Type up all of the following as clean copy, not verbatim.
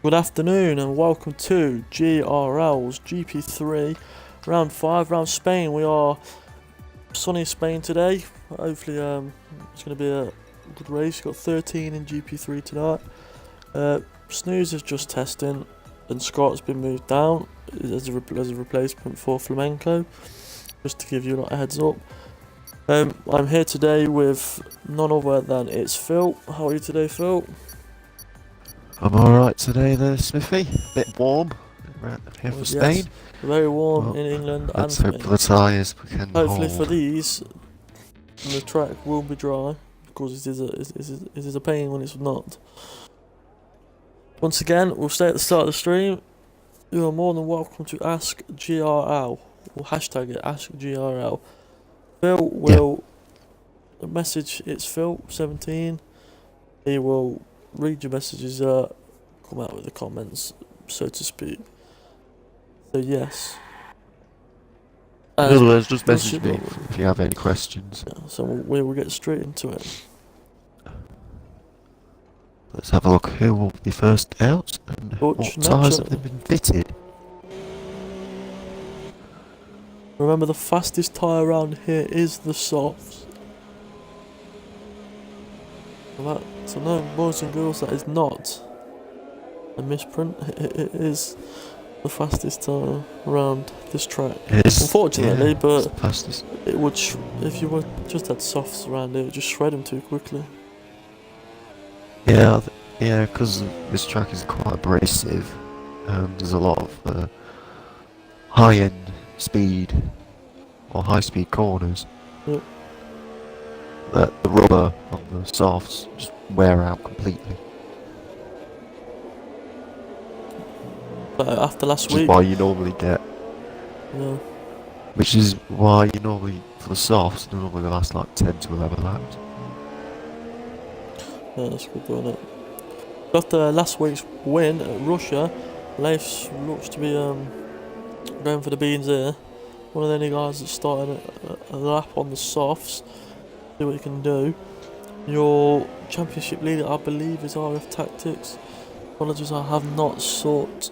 Good afternoon and welcome to GRL's GP3 round 5, round Spain. We are sunny Spain today. Hopefully it's going to be a good race. Got 13 in GP3 tonight. Snooze is just testing and Scott's been moved down as a replacement for Flamenco, just to give you a heads up. I'm here today with none other than it's Phil. How are you today, Phil? I'm alright today there, Smithy. Bit warm here for Spain. Yes, very warm in England and let's Spain. hope for the tyres we can Hopefully hold. for these, the track will be dry, because it is a pain when it's not. Once again, we'll stay at the start of the stream. You are more than welcome to ask GRL, or hashtag it, ask GRL. Phil will message, it's Phil17. He will read your messages, come out with the comments, so to speak. So yes. In other words, just message me if you have any questions. Yeah, so we will get straight into it. Let's have a look who will be first out and what tyres have been fitted. Remember, the fastest tyre around here is the softs. So no, boys and girls, that is not a misprint. It is the fastest tyre around this track. Unfortunately, yeah, but fastest. it would if you were just had softs around it would just shred them too quickly. Yeah, because this track is quite abrasive. There's a lot of high-end speed or high-speed corners. Yep. That the rubber on the softs just wear out completely. But after last week, which is why you normally get. Yeah. Which is why you normally, for the softs, they normally last like 10 to 11 laps. Yeah, that's good, doing it. After last week's win at Russia, Leif looks to be going for the beans here. One of the only guys that started a lap on the softs. See what you can do. Your championship leader, I believe, is RF Tactics. Apologies, I have not sorted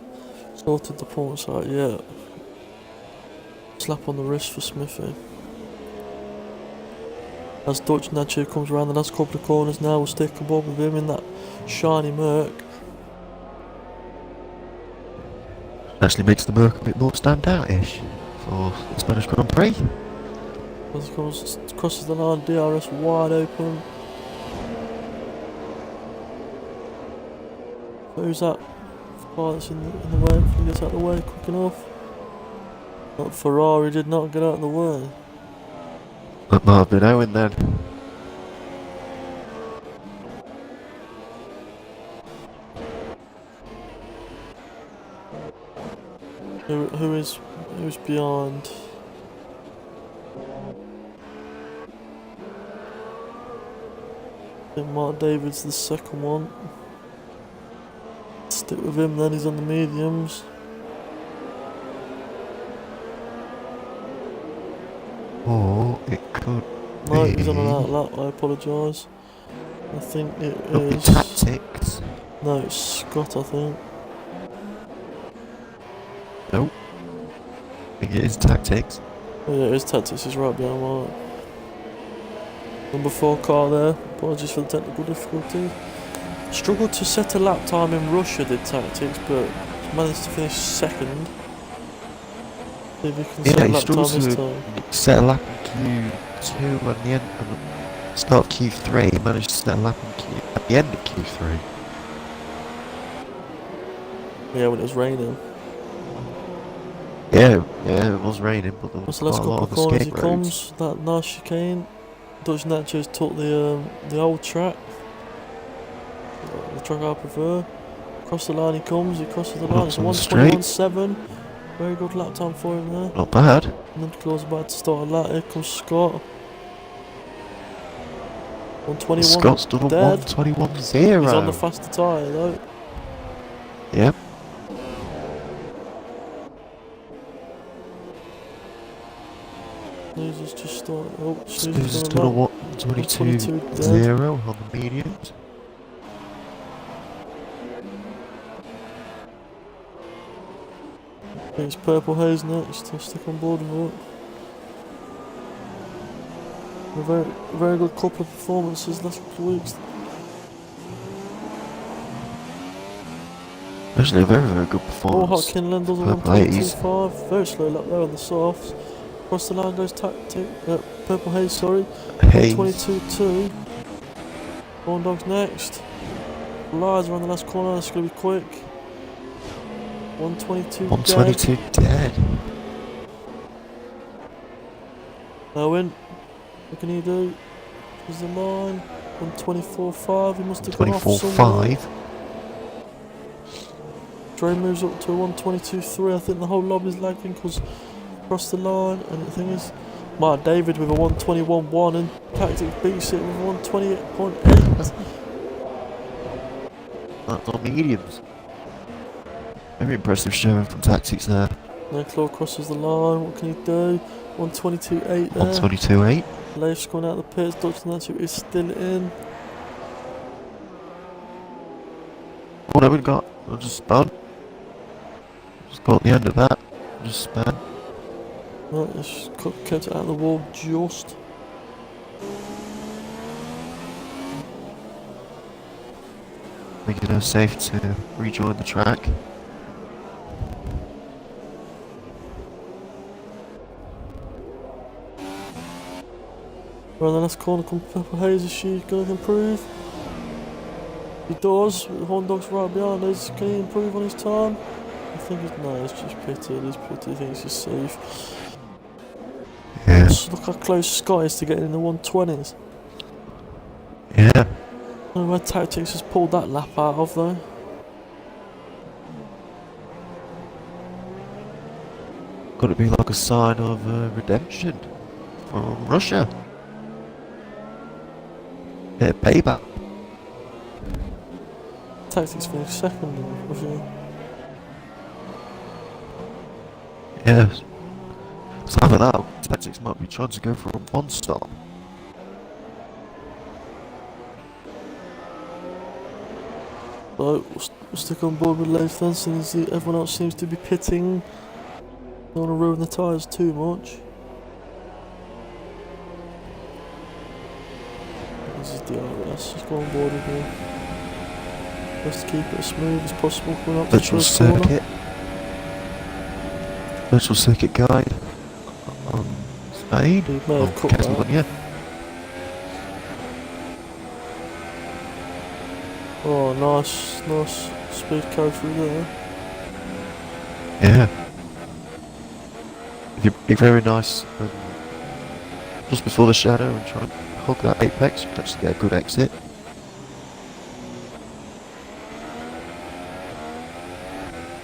the points out yet. Slap on the wrist for Smithy. As Dutch Nacho comes around the last couple of corners now, we'll stick above with him in that shiny Merc. Actually makes the Merc a bit more stand-out-ish for the Spanish Grand Prix. As it crosses the line, DRS wide open. Who's that car that's in the way? If he gets out of the way quick enough. But Ferrari did not get out of the way. That might have been Owen then. Who's behind? I think Mark David's the second one. Stick with him then, he's on the mediums. Or it could No, be... he's on an outlap, I apologise. I think it is... Tactics. No, it's Scott, I think. Nope. I think it is Tactics. Oh yeah, it is Tactics, he's right behind Mark. Number 4 car there, apologies for the technical difficulty. Struggled to set a lap time in Russia, did Tactics, but managed to finish second. See if he can set a lap time this time. Set a lap in Q2 at the end, start of Q3, he managed to set a lap at the end of Q3. Yeah, when it was raining. Yeah, it was raining, but there was So the last quite a lot couple of of corners he escape comes, roads. that nice chicane. Dutch Nacho's took the old track. The track I prefer. Across the line he comes, he crosses the line, it's 1:21.7. Very good lap time for him there. Not bad. And then close about to start a lap, here comes Scott. 1:21. Scott's done a 1:21.0. He's on the faster tyre though. Yep. Snooze just started. Oh, Snooze has done a 1:22.0 on the mediums. It's Purple Haze next. I'll stick on board with it. A very good couple of performances last couple of weeks. Actually, a very good Oh, performance. Hotkinland does a Purple Haze. 1.225. Very slow lap there on the softs. Across the line goes Purple Haze, sorry. Haze. 122.2. Horn Dogs next. Lies around the last corner. It's going to be quick. 122 122 dead. Owen, what can he do? There's the line. 124.5. He must have gone off somewhere. 24.5. Dre moves up to a 122.3. I think the whole lobby's lagging because across the line. And the thing is, Mark David with a 121.1 and Tactics beats it with a 128.8. That's on mediums. Very impressive showing from Tactics there. Necklaw crosses the line. What can he do? 122.8 there. 122.8. Leif's gone out of the pits. Dutch Nacho is still in. Oh, no, we've got. I just spun. Just got the end of that. Just spun. Right, it's kept it out of the wall just. Making it safe to rejoin the track. Around the last corner comes Purple Haze. Is she going to improve? He does. The Horn Dog's right behind us. Can he improve on his time? I think he's no. It's just pitted. He's pitted. I think he's just safe. Yeah. Just look how close Scott is to getting in the 120s. Yeah. I don't know where Tactics has pulled that lap out of though. Could it be like a sign of redemption from Russia? Yeah, payback. Tactics finished second in Russia. Yes. So either that, or Tactics might be trying to go for a one stop. So we'll stick on board with Leif then, since everyone else seems to be pitting. Don't want to ruin the tyres too much. This is DRS. Just go on board again. Just keep it as smooth as possible going up to the Virtual first corner. circuit. Virtual circuit guide. On Spain. He may have cut that. Catalonia. Oh, nice speed carry through there. Yeah. If you be very nice just before the shadow and try and hug that apex, you can actually get a good exit.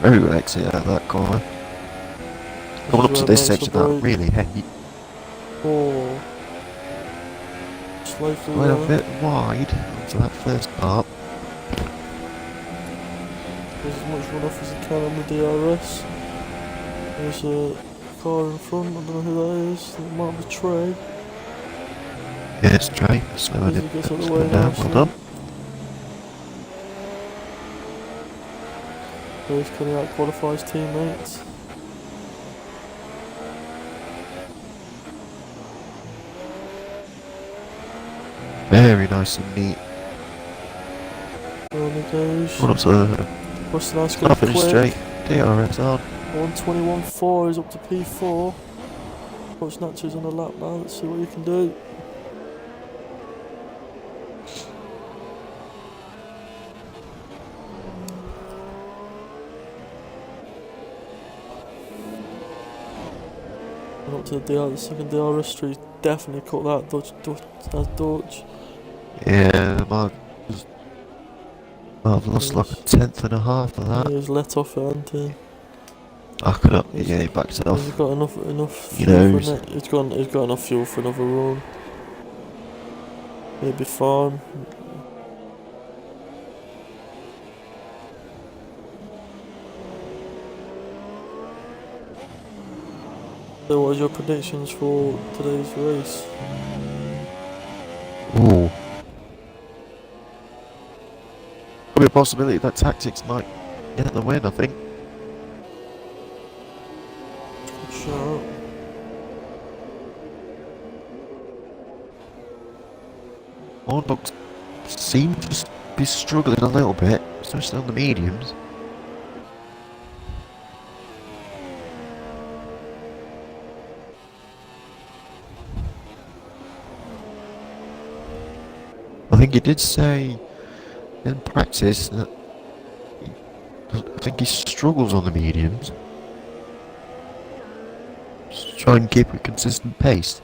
Very good exit out of that corner. Coming up to this section that I really hate. Oh. Slow through Went a there. bit wide onto that first part. There's as much run off as he can on the DRS. There's a car in front, I don't know who that is. It might be Trey. Yeah, it's Trey. Slowing As it he gets out of the way down. nicely. Well done. He's coming out qualifies teammates. Very nice and neat. On he goes. One up to the What's the last start finish straight. DRS on. 121.4 is up to P4. Coach Nacho's on the lap now, let's see what you can do. And up to the second DRS street, definitely cut that Dutch. Yeah, I've lost like a tenth and a half of that. He was let off it, hasn't he? I could have, yeah, he backed it off. He's got enough You fuel know, for it. He's got enough fuel for another run. He'll be fine. So what are your predictions for today's race? ooh. Could be a possibility that Tactics might get the win, I think. Hornbugs seem to be struggling a little bit, especially on the mediums. I think he did say in practice that I think he struggles on the mediums. Just try and keep a consistent pace.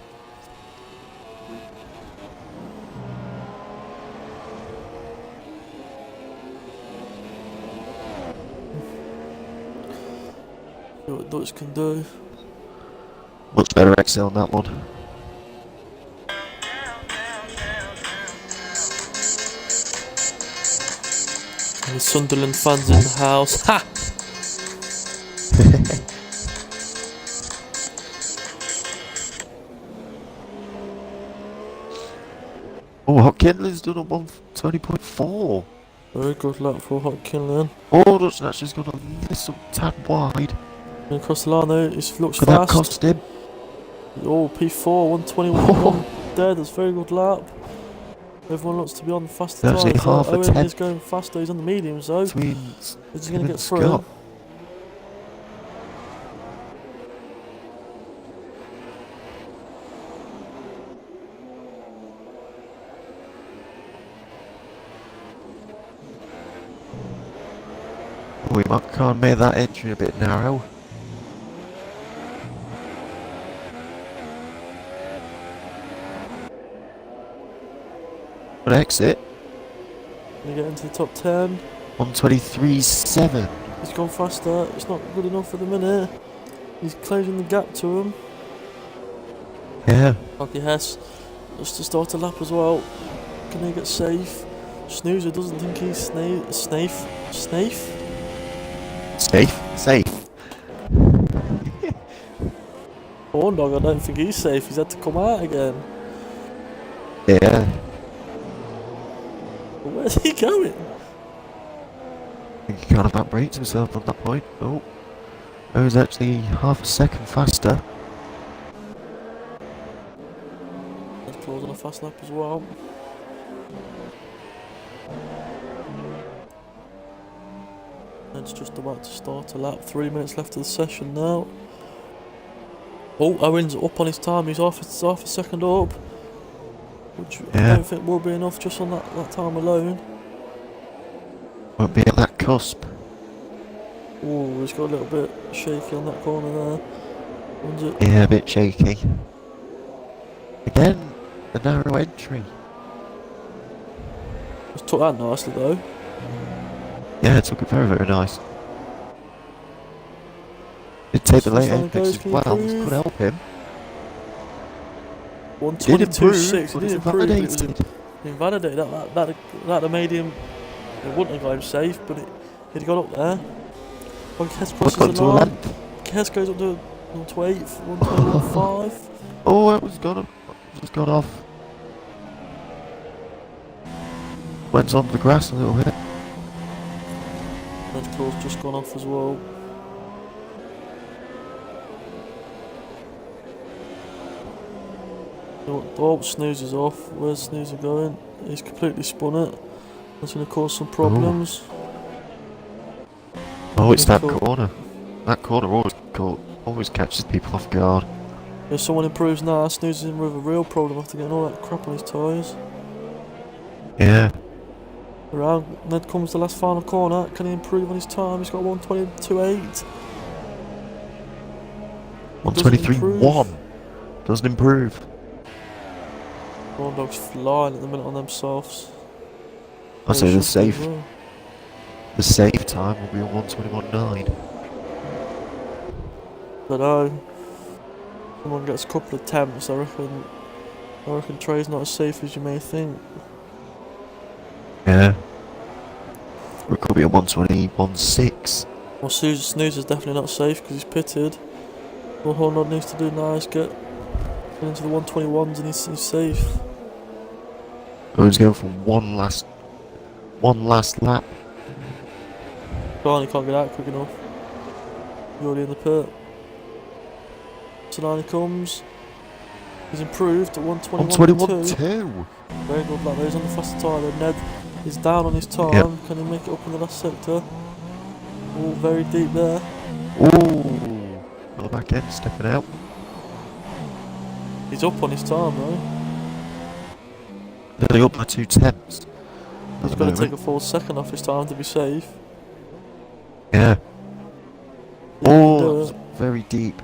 See what Dutch can do. Much better Excel on that one. And the Sunderland fans in the house. Ha! Oh, Hot Kindler's done a 120.4. Very good lap for Hot Kinlan. Oh, that's just gone a little tad wide. And across the line though, he looks Could that fast. cost him? Oh, P4, 121 there, that's a very good lap. Everyone looks to be on the faster That's time. it, half a Owen tenth. is going faster, he's on the mediums though. Between Is he him going to and get through? Scott. Oh, we might can't make that entry a bit narrow. An exit. Going to get into the top 10. 123.7. He's gone faster, it's not good enough for the minute. He's closing the gap to him. Yeah. Lucky Hess just to start a lap as well. Can he get safe? Snoozer doesn't think he's Snafe? Safe. Horn Dog, I don't think he's safe, he's had to come out again. Yeah. But where's he going? I think he kind of outbraked himself on that point. Oh. I was actually half a second faster. Let's close on a fast lap as well. It's just about to start a lap. 3 minutes left of the session now. Oh, Owen's up on his time. He's half a second up, which Yeah. I don't think will be enough just on that time alone. Won't be at that cusp. Oh, he's got a little bit shaky on that corner there. When's it? Yeah, a bit shaky. Again, a narrow entry. He's took that nicely though. Yeah, it took it very, very nice. Did take the late Final apex goes, as can well, you which could help him. 122.6. He but it's did improve, but it was invalidated. invalidated. That made him. It wouldn't have got him safe, but he'd got up there. When Kess crosses Got the to a line, length. Kess goes up to 128, 125. Oh, it was just got off. Went onto the grass a little bit. Red claw's just gone off as well. Oh, Snoozer's off. Where's Snoozer going? He's completely spun it. That's going to cause some problems. Oh, it's that Cool. corner. That corner always catches people off guard. If someone improves now, Snoozer's in with a real problem after getting all that crap on his tyres. Yeah. Around, and then comes the last final corner. Can he improve on his time? He's got 122.8. 123.1. Doesn't improve. Horn Dog's flying at the minute on themselves. I say the safe Well. time will be a 121.9. But someone gets a couple of attempts, I reckon Trey's not as safe as you may think. Yeah. Or it could be a 121.6. Well, Snoozer's definitely not safe because he's pitted. All Horn Dog needs to do now is get into the 121s and he's safe. Owen's going for one last lap. Barney can't get out quick enough. He's already in the pit. So down he comes. He's improved at 121 121.2. 2. Very good lap there. He's on the faster tyre though. Ned is down on his time. Yep. Can he make it up in the last sector? All very deep there. Ooh. On the back end, stepping out. He's up on his time though. Nearly up by 2/10. He's got to take a full second off his time to be safe. Yeah. He can do Oh, that was it. very deep.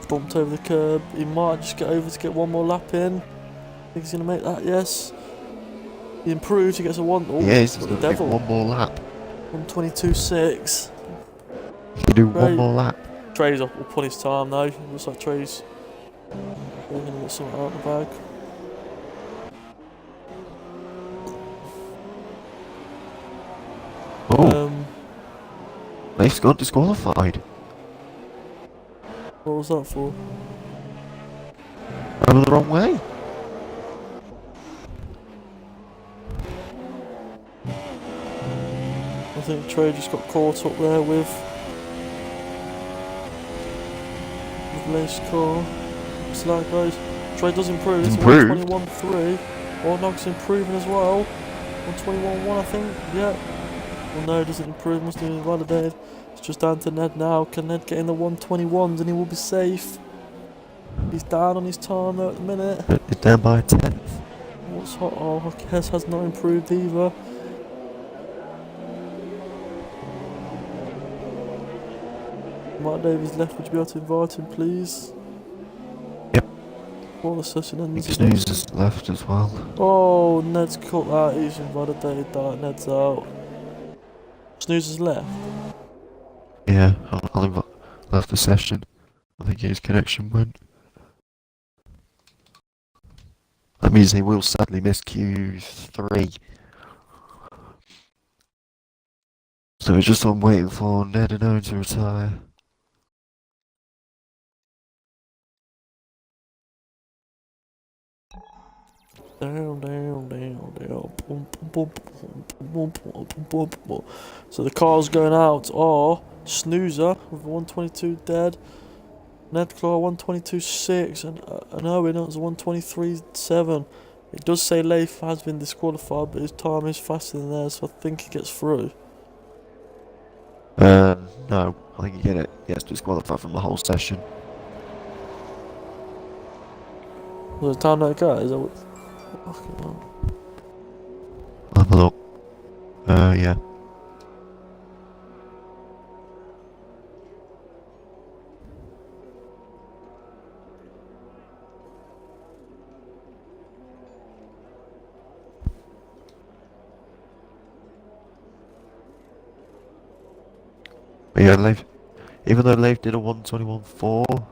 Bumped over the curb. He might just get over to get one more lap in. Think he's gonna make that? Yes. He improves. He gets a one. Oh, Yes, he's got going the to take devil. one more lap. 122.6. He can do one Right. more lap. Trey's up on his time now. Looks like Trey's gonna get something out of the bag. Oh, Leif's got disqualified. What was that for? Over the wrong way. I think Trey just got caught up there with Leif's car. So that goes. Trey does improve. It's Improved? 121.3. Ornog's improving as well. 121.1 I think. Yeah. Well no, it doesn't improve. Must have been validated. It's just down to Ned now. Can Ned get in the 121s and he will be safe? He's down on his time though at the minute. It's down by a 10th. What's hot? Oh, Hess has not improved either. Mark Davies left, would you be able to invite him please? Yep. Before the session ends. Snooze is left as well. Oh, Ned's cut that, he's invalidated that, Ned's out. Snooze has left. Yeah, I'll left the session. I think his connection went. That means he will sadly miss Q3. So we're just on waiting for Ned and Owen to retire. Down, down, down, down. Boom, boom, boom, boom, boom, boom, boom, boom. So the cars going out are Snoozer with 122 dead, Nedclaw 122.6, and Owen has 123.7. It does say Leif has been disqualified, but his time is faster than theirs, so I think he gets through. No, I think he gets disqualified from the whole session. Was it time that guy? Is that what? Fucking hell. Have a look. Yeah. But yeah, Leif, even though Leif did a 121.4,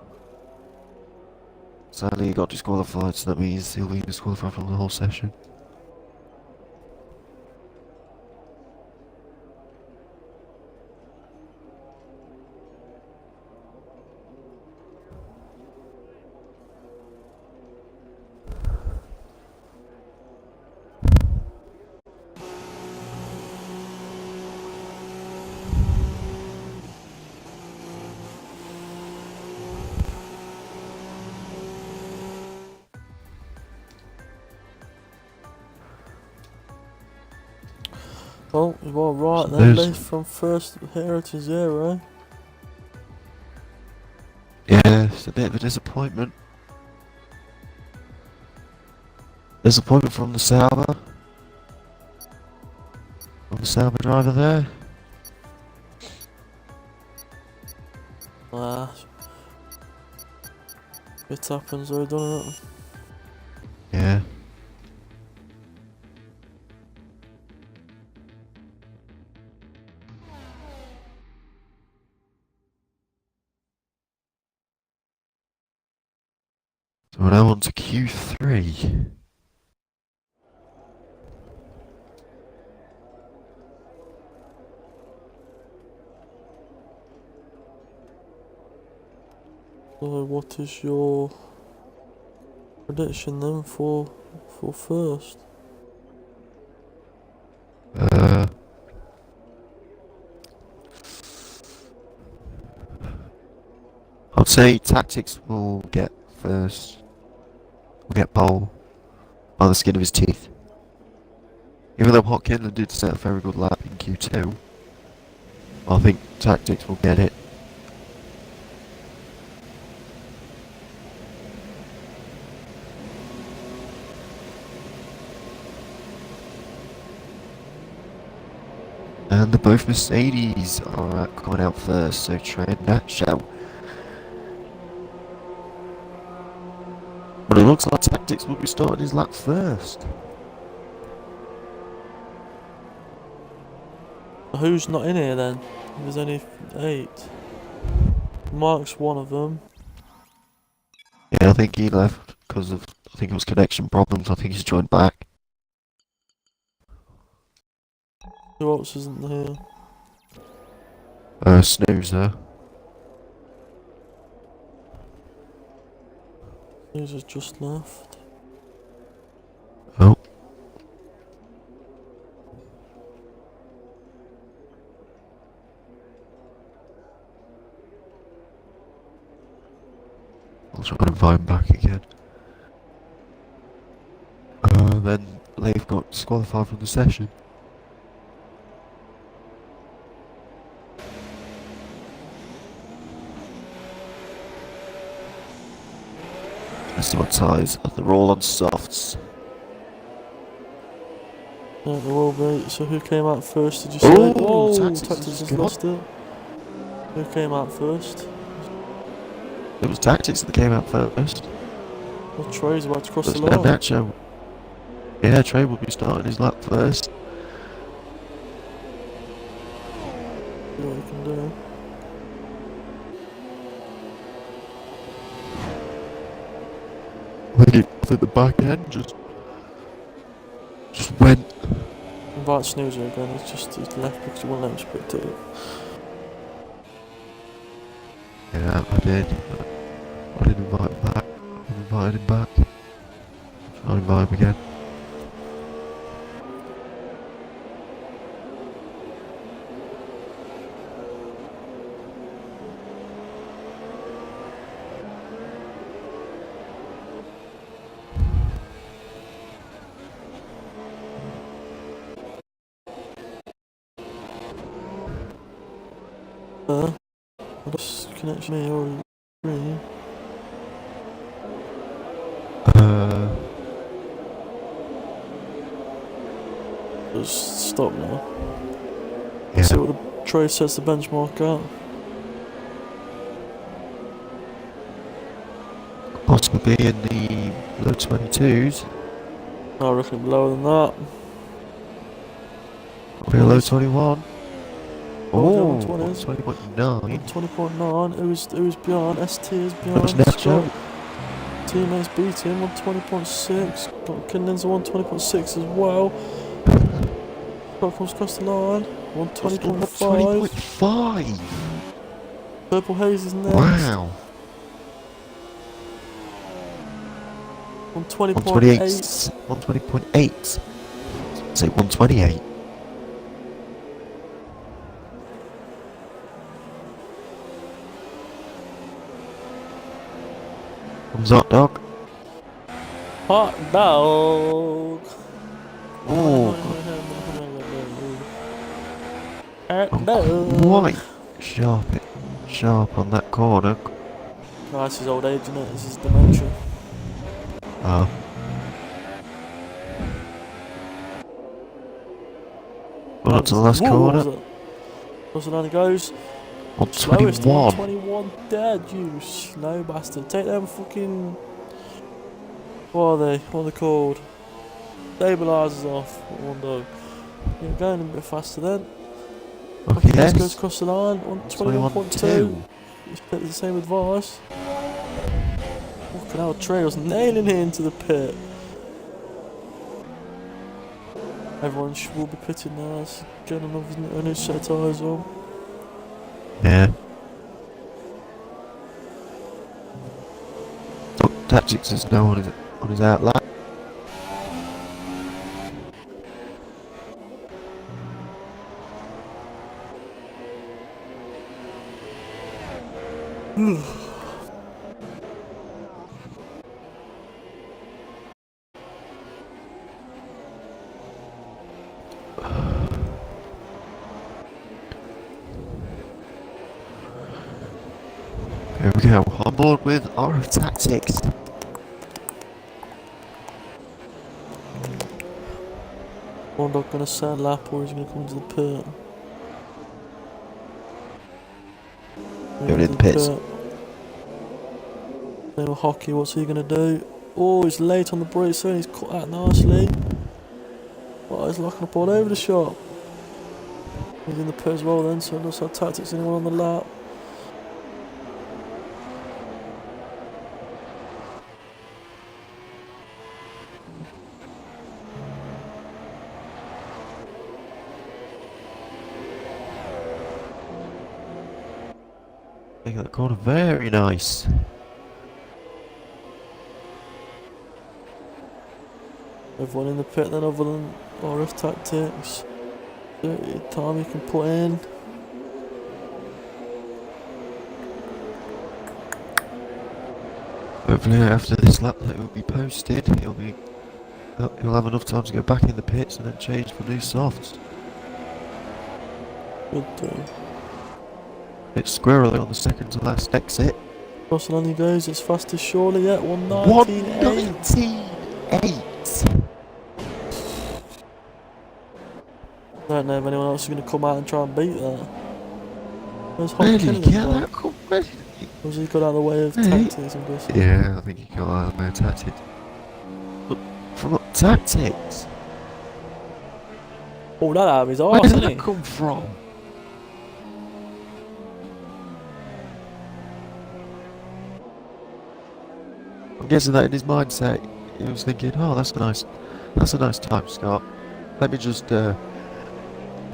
sadly he got disqualified, so that means he'll be disqualified from the whole session. Well, you are right So then, there's- Leif from first hero to zero. Yeah, it's a bit of a disappointment. Disappointment from the Sauber. From the Sauber driver there. Ah, it happens though, doesn't it? Yeah. So we're now on to Q3. So what is your prediction then for first? I'd say Tactics will get first. get pole by the skin of his teeth. Even though Hotkinler did set a very good lap in Q2, I think Tactics will get it. And the both Mercedes are coming out first, so try and nutshell. But it looks like Tactics will be starting his lap first. Who's not in here then? There's only 8. Mark's one of them. Yeah, I think he left because of, I think it was connection problems. I think he's joined back. Who else isn't here? Snoozer. Who's just left? Oh. I'll try and invite him back again. Then they've got disqualified from the session. Let's see what ties. They're all on softs. Yeah, there will be. So who came out first, did you say? Oh, Whoa, Tactics Tactics has has lost it. Who came out first? It was Tactics that came out first. Well, Trey's about to cross That's the line. Nacho. Yeah, Trey will be starting his lap first. See what he can do. I think the back end just went. Invite Snoozer again, he's left because he won't let him spectate. Yeah, I did. But I didn't invite him back. I invited him back. I'll invite him again. What's connection me or green? Just stop now. Yeah. See what the Trey sets the benchmark at. Possibly be in the low 22s. I reckon lower than that. Probably a low 21. Oh, Oh, 20.9. 20.9. Who's behind? ST is behind. That was Nacho. Teammates beat him on 20.6. Got Kinlin's on 20.6 as well. Got comes across the line. On 20.5. 20.5. Purple Haze is next. Wow. On 20.8. 120.8. Say 128. Comes hot dog. Hot dog. Oh, Hot dog. quite sharp on that corner. Oh, this is old age, isn't it? This is dementia. Oh. Well, up to the last corner. What's it only goes? On Slowest 21. 21 dead, you slow bastard. Take them fucking. What are they? What are they called? Stabilisers off. One dog. You're going a bit faster then. Okay, This goes yes. across the line on 21.2. It's the same advice. Fucking hell, Trey was nailing it into the pit. Everyone will be pitting now. It's getting a new set of tyres on. Yeah. Tactics is now on his outlap. Here we go, on board with our tactics. Warnock gonna set a lap or he's gonna come into the pit. Going in the pits. Then with Hockey, what's he gonna do? Oh, he's late on the brake, so he's cut out nicely. Oh, he's locking up all over the shop. He's in the pit as well then, so it looks like Tactics anyone on the lap. Making that corner very nice. Everyone in the pit then other than RF Tactics. 30 time you can put in. Hopefully after this lap that will be posted, he'll have enough time to go back in the pits and then change for new softs. Good do. It's squirrely on the second to last exit. Crossing on he goes, it's fastest surely yet, 119.8. 119.8. Don't know if anyone else is going to come out and try and beat that. Where's Where did he Hopkins? get that? Where did he... Was he got out of the way of Hey. Tactics, I'm guessing? Yeah, I think he got out of my tactics. But from what tactics? Oh, that out of his Where arse, did isn't that he? come from? I'm guessing that in his mindset, he was thinking, oh, that's a nice time, Scott. Let me just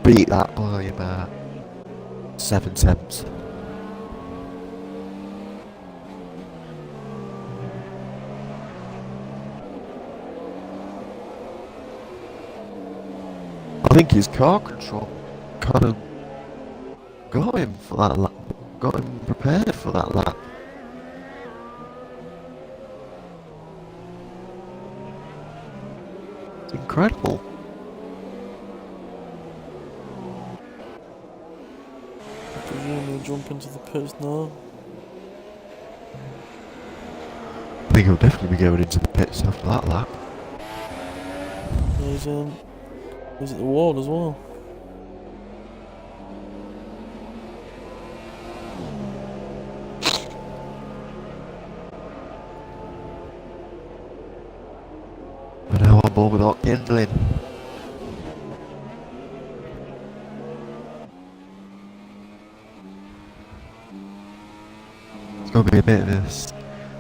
beat that by about 7 tenths. I think his car control kind of got him for that lap, got him prepared for that lap. It's incredible. I presume he'll jump into the pits now. I think he'll definitely be going into the pits after that lap. He's at the wall as well. We're now on board with hot kindling. It's going to be a bit of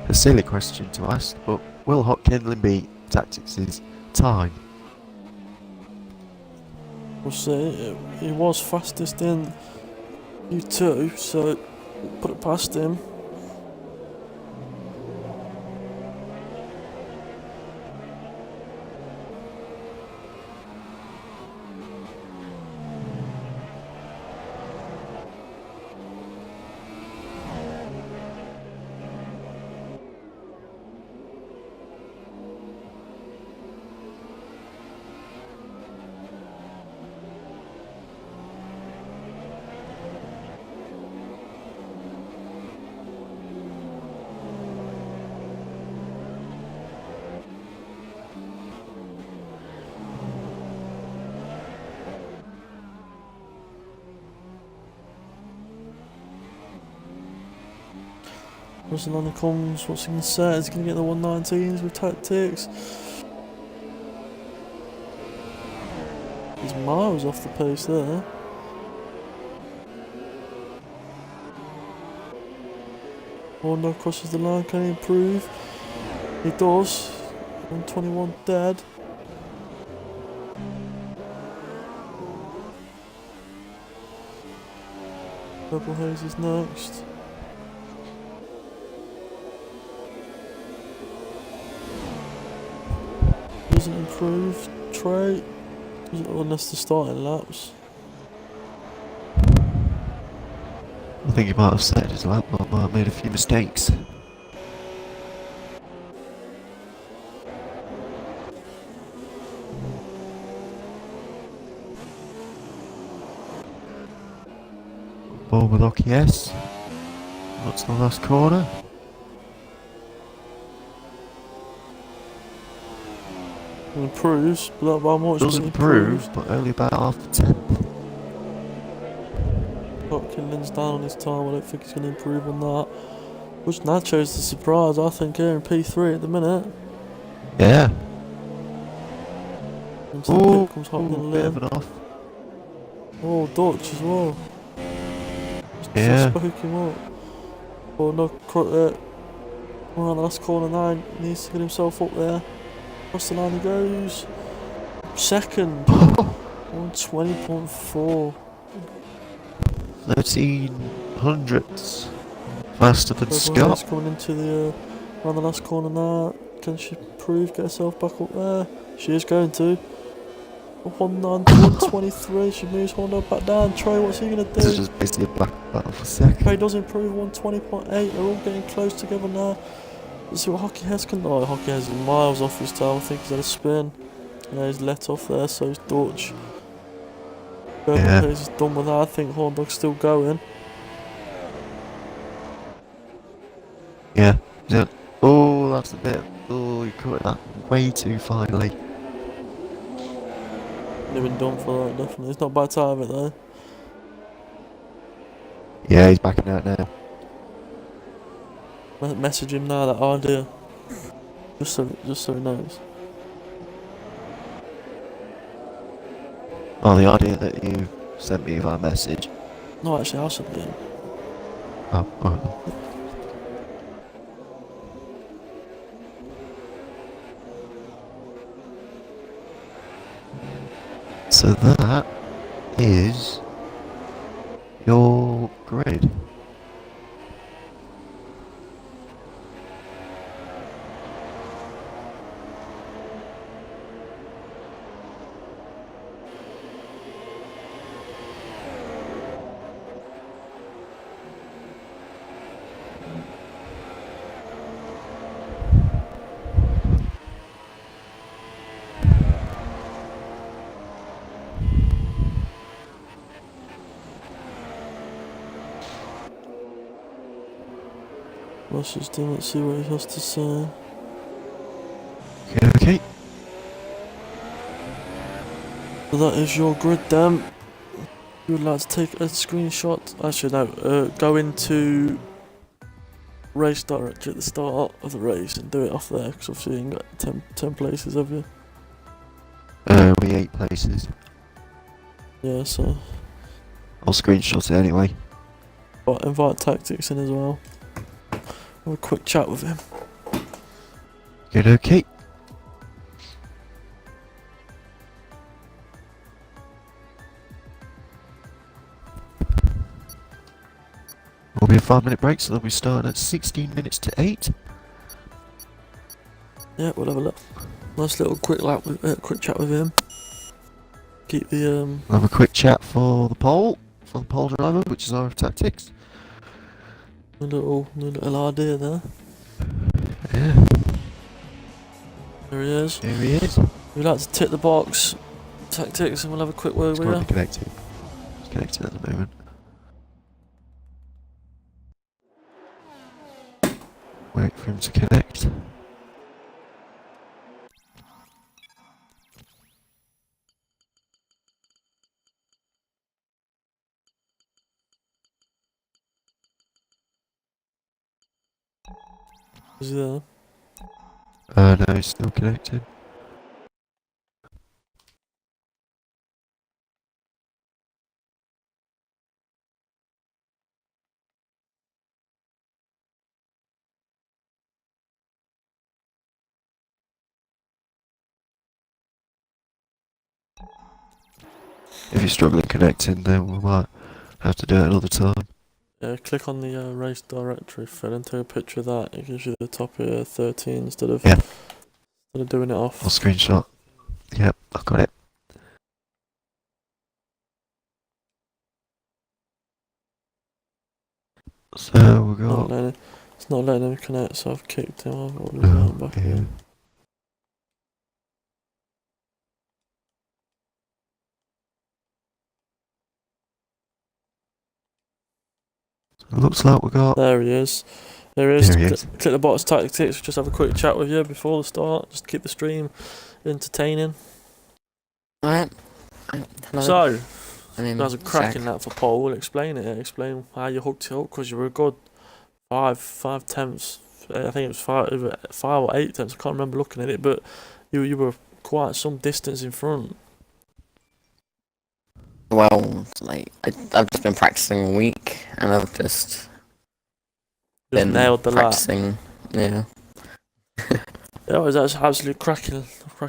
a silly question to ask, but will hot kindling beat Tactics' time? We'll see. He was fastest in U2, so put it past him. Russell on comes, what's he going to set? Is he going to get the 119s with Tactics? He's miles off the pace there. Warnock crosses the line, can he improve? He does. 121 dead. Purple Haze is next. Doesn't improve. Trey. Unless the starting laps. I think he might have set his lap, but might have made a few mistakes. Ball with Oki, yes. What's the last corner? It improves, but not by much, Does but it improves. improve, but only about half a tenth. Watkins down on his time, I don't think he's going to improve on that. Which Nacho's the surprise, I think, here in P3 at the minute. Yeah. Into the pit comes Hopkins Bit of in. an off. Oh, Dutch as well. Yeah. Spoke him up. Oh no, around the last corner now, he needs to get himself up there. Across the line he goes. Second. 120.4. 13 hundredths faster than Scott. Coming into the around the last corner now. Can she improve, get herself back up there? She is going to. 123. She moves Honda back down. Trey, what's he gonna This is do? just basically a black battle for second. Trey does improve 120.8. They're all getting close together now. Let's see what Hockey Hes can do. Oh, Hockey Hes is miles off his tail. I think he's had a spin. Yeah, he's let off there, so he's Dutch. Yeah. He's done with that. I think Horndog's still going. Yeah. Yeah. Oh, that's a bit. Oh, you caught that way too finely. They've been done for that, definitely. It's not bad to have it though. Yeah, he's backing out now. Message him now that idea. Just so he knows. Oh, the idea that you sent me via message. No, actually, I'll send it him. Oh, alright. So that is your grid. Let's just do it, see what he has to say. Okay. So that is your grid then. You would like to take a screenshot. Actually, no, go into race directory at the start of the race and do it off there, because obviously you ain't got 10 places, have you? We 8 places. Yeah, so. I'll screenshot it anyway. But invite Tactics in as well. Have a quick chat with him. Good, okay. Will be a 5-minute break, so they'll be starting at 16 minutes to 8. Yeah, we'll have a look. Nice little quick chat with him. Keep the We'll have a quick chat for the pole driver, which is our tactics. little idea there. Yeah, There he is. here he is. We'd like to tick the box, Tactics, and we'll have a quick word It's with you. currently connected. It's connected at the moment. Wait for him to connect. Is he there? No, he's still connected. If you're struggling connecting, then we might have to do it another time. Yeah, click on the race directory, Fred, and take a picture of that. It gives you the top 13 instead of doing it off. I'll screenshot. Yep, I've got it. So we've got... It's not letting him connect, so I've kicked him. I've got him back in. It looks like we got. There he is. There he is. There he is. Click the box tactics. Just have a quick chat with you before the start. Just keep the stream entertaining. Alright. Hello. So, My name there's a is cracking Zach. that for Paul. Explain it. Explain how you hooked it up, because you were a good five tenths. I think it was five or 8 tenths. I can't remember looking at it, but you were quite some distance in front. Well, like, I've just been practicing a week, and I've just been nailed the lap. practicing. Yeah. Yeah, it was absolutely cracking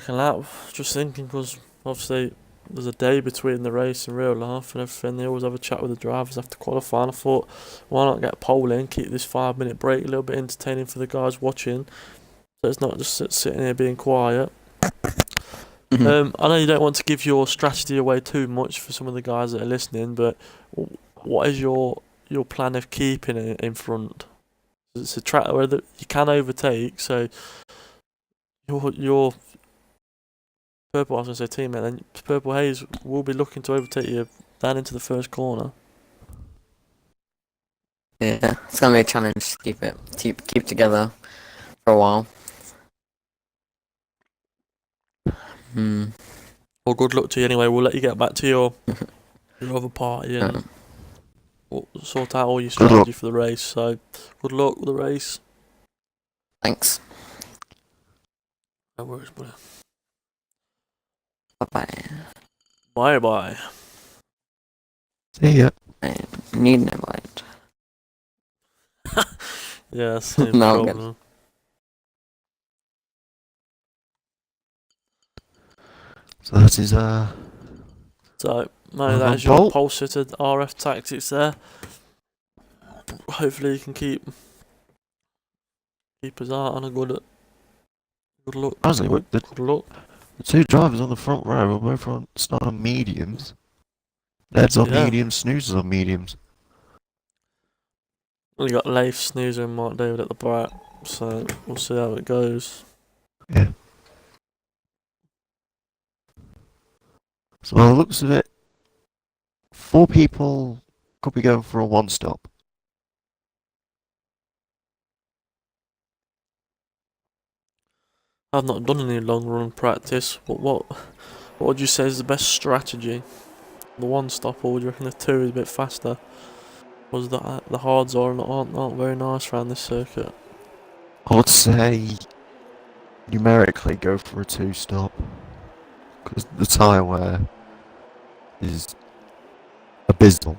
lap. Just thinking, because obviously there's a day between the race and real life and everything. They always have a chat with the drivers after qualifying. I thought, why not get pole in, keep this 5 minute break a little bit entertaining for the guys watching, so it's not just sitting here being quiet. Mhm. I know you don't want to give your strategy away too much for some of the guys that are listening, but what is your plan of keeping it in front? It's a track where you can overtake, so your Purple, I was going to say teammate, then Purple Haze will be looking to overtake you down into the first corner. Yeah, it's gonna be a challenge to keep together for a while. Well, good luck to you anyway. We'll let you get back to your other party and we'll sort out all your strategy for the race. So, good luck with the race. Thanks. No worries, buddy. Bye-bye. Bye-bye. See ya. I need no light. Yeah, same No, I'm problem. So that is So, no, Well that done, is your Paul. pulsated RF tactics there. Hopefully you can keep us out on a good look. Honestly, Good luck. the two drivers on the front row are both starting on mediums. Ned's on Yeah. mediums, Snoozer's on mediums. We got Leif, Snoozer and Mark David at the back, so we'll see how it goes. Yeah. So by the looks of it, 4 people could be going for a one stop. I've not done any long run practice. What would you say is the best strategy? The one stop, or would you reckon the 2 is a bit faster? Was that the hards aren't very nice around this circuit? I would say numerically go for a 2 stop. Because the tyre wear is abysmal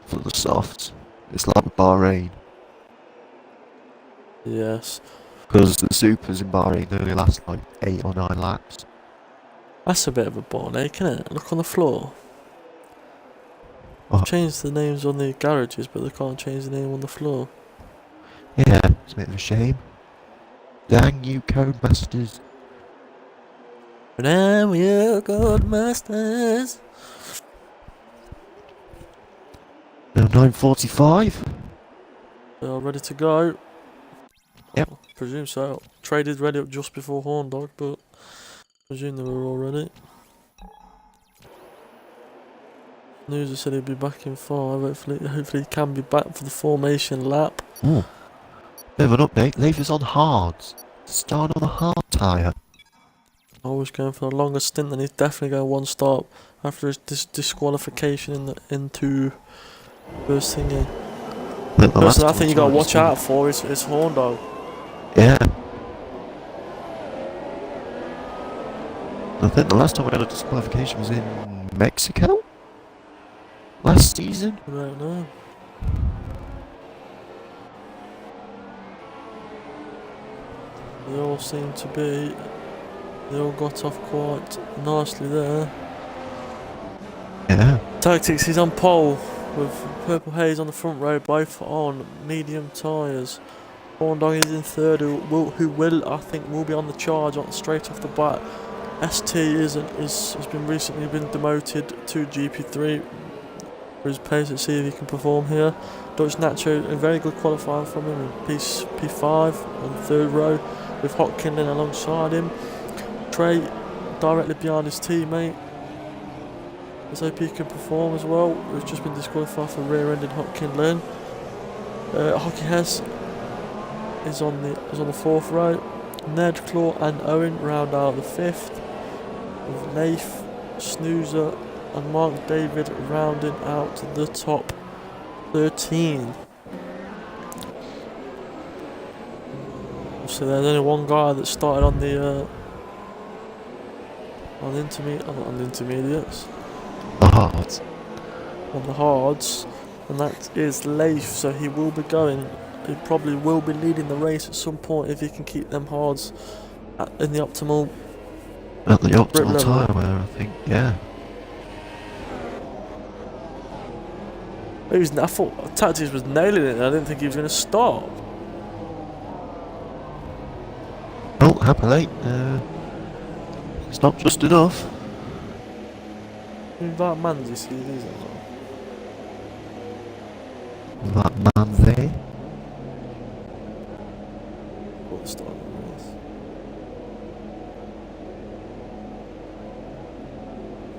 for the softs. It's like with Bahrain. Yes. Because the supers in Bahrain only last like 8 or 9 laps. That's a bit of a ball ache, isn't it? Look on the floor. What? They've changed the names on the garages, but they can't change the name on the floor. Yeah, it's a bit of a shame. Dang you Codemasters. Now you good masters. Now 9:45. They are ready to go. Yep. I presume so. Traded ready up just before Horn Dog, but I presume they were all ready. News said he'd be back in 5. Hopefully he can be back for the formation lap. Ooh. Bit of an update. Leif is on hards. Start on a hard tyre. Always going for the longest stint, and he's definitely going one stop after his disqualification into first thingy. Person I think you gotta watch out for is Horn Dog. Yeah. I think the last time we had a disqualification was in Mexico? Last season? I don't know. They all seem to be. They all got off quite nicely there. Yeah. Tactics, he's on pole with Purple Haze on the front row, both on medium tyres. Horn Dog is in third, who will I think will be on the charge on straight off the bat. ST has been recently demoted to GP3 for his pace. Let's see if he can perform here. Dutch Nacho, a very good qualifying from him in P5 on the third row with Hotkinlin alongside him. Trey directly behind his teammate. Let's hope he can perform as well. We've just been disqualified for rear-ended Hotkinlin. Hockey Hess is on the 4th row. Ned, Claw and Owen round out the 5th, with Leif, Snoozer and Mark David rounding out the top 13. So there's only one guy that started on the intermediates, The hards. on the hards, and that is Leif. So he will be going. He probably will be leading the race at some point if he can keep them hards in the optimal. At the optimal level. tyre wear, I think, yeah. I thought Tactics was nailing it, and I didn't think he was going to stop. Oh, happily, it's not just enough. That man's you see these That man there. What the start of the race.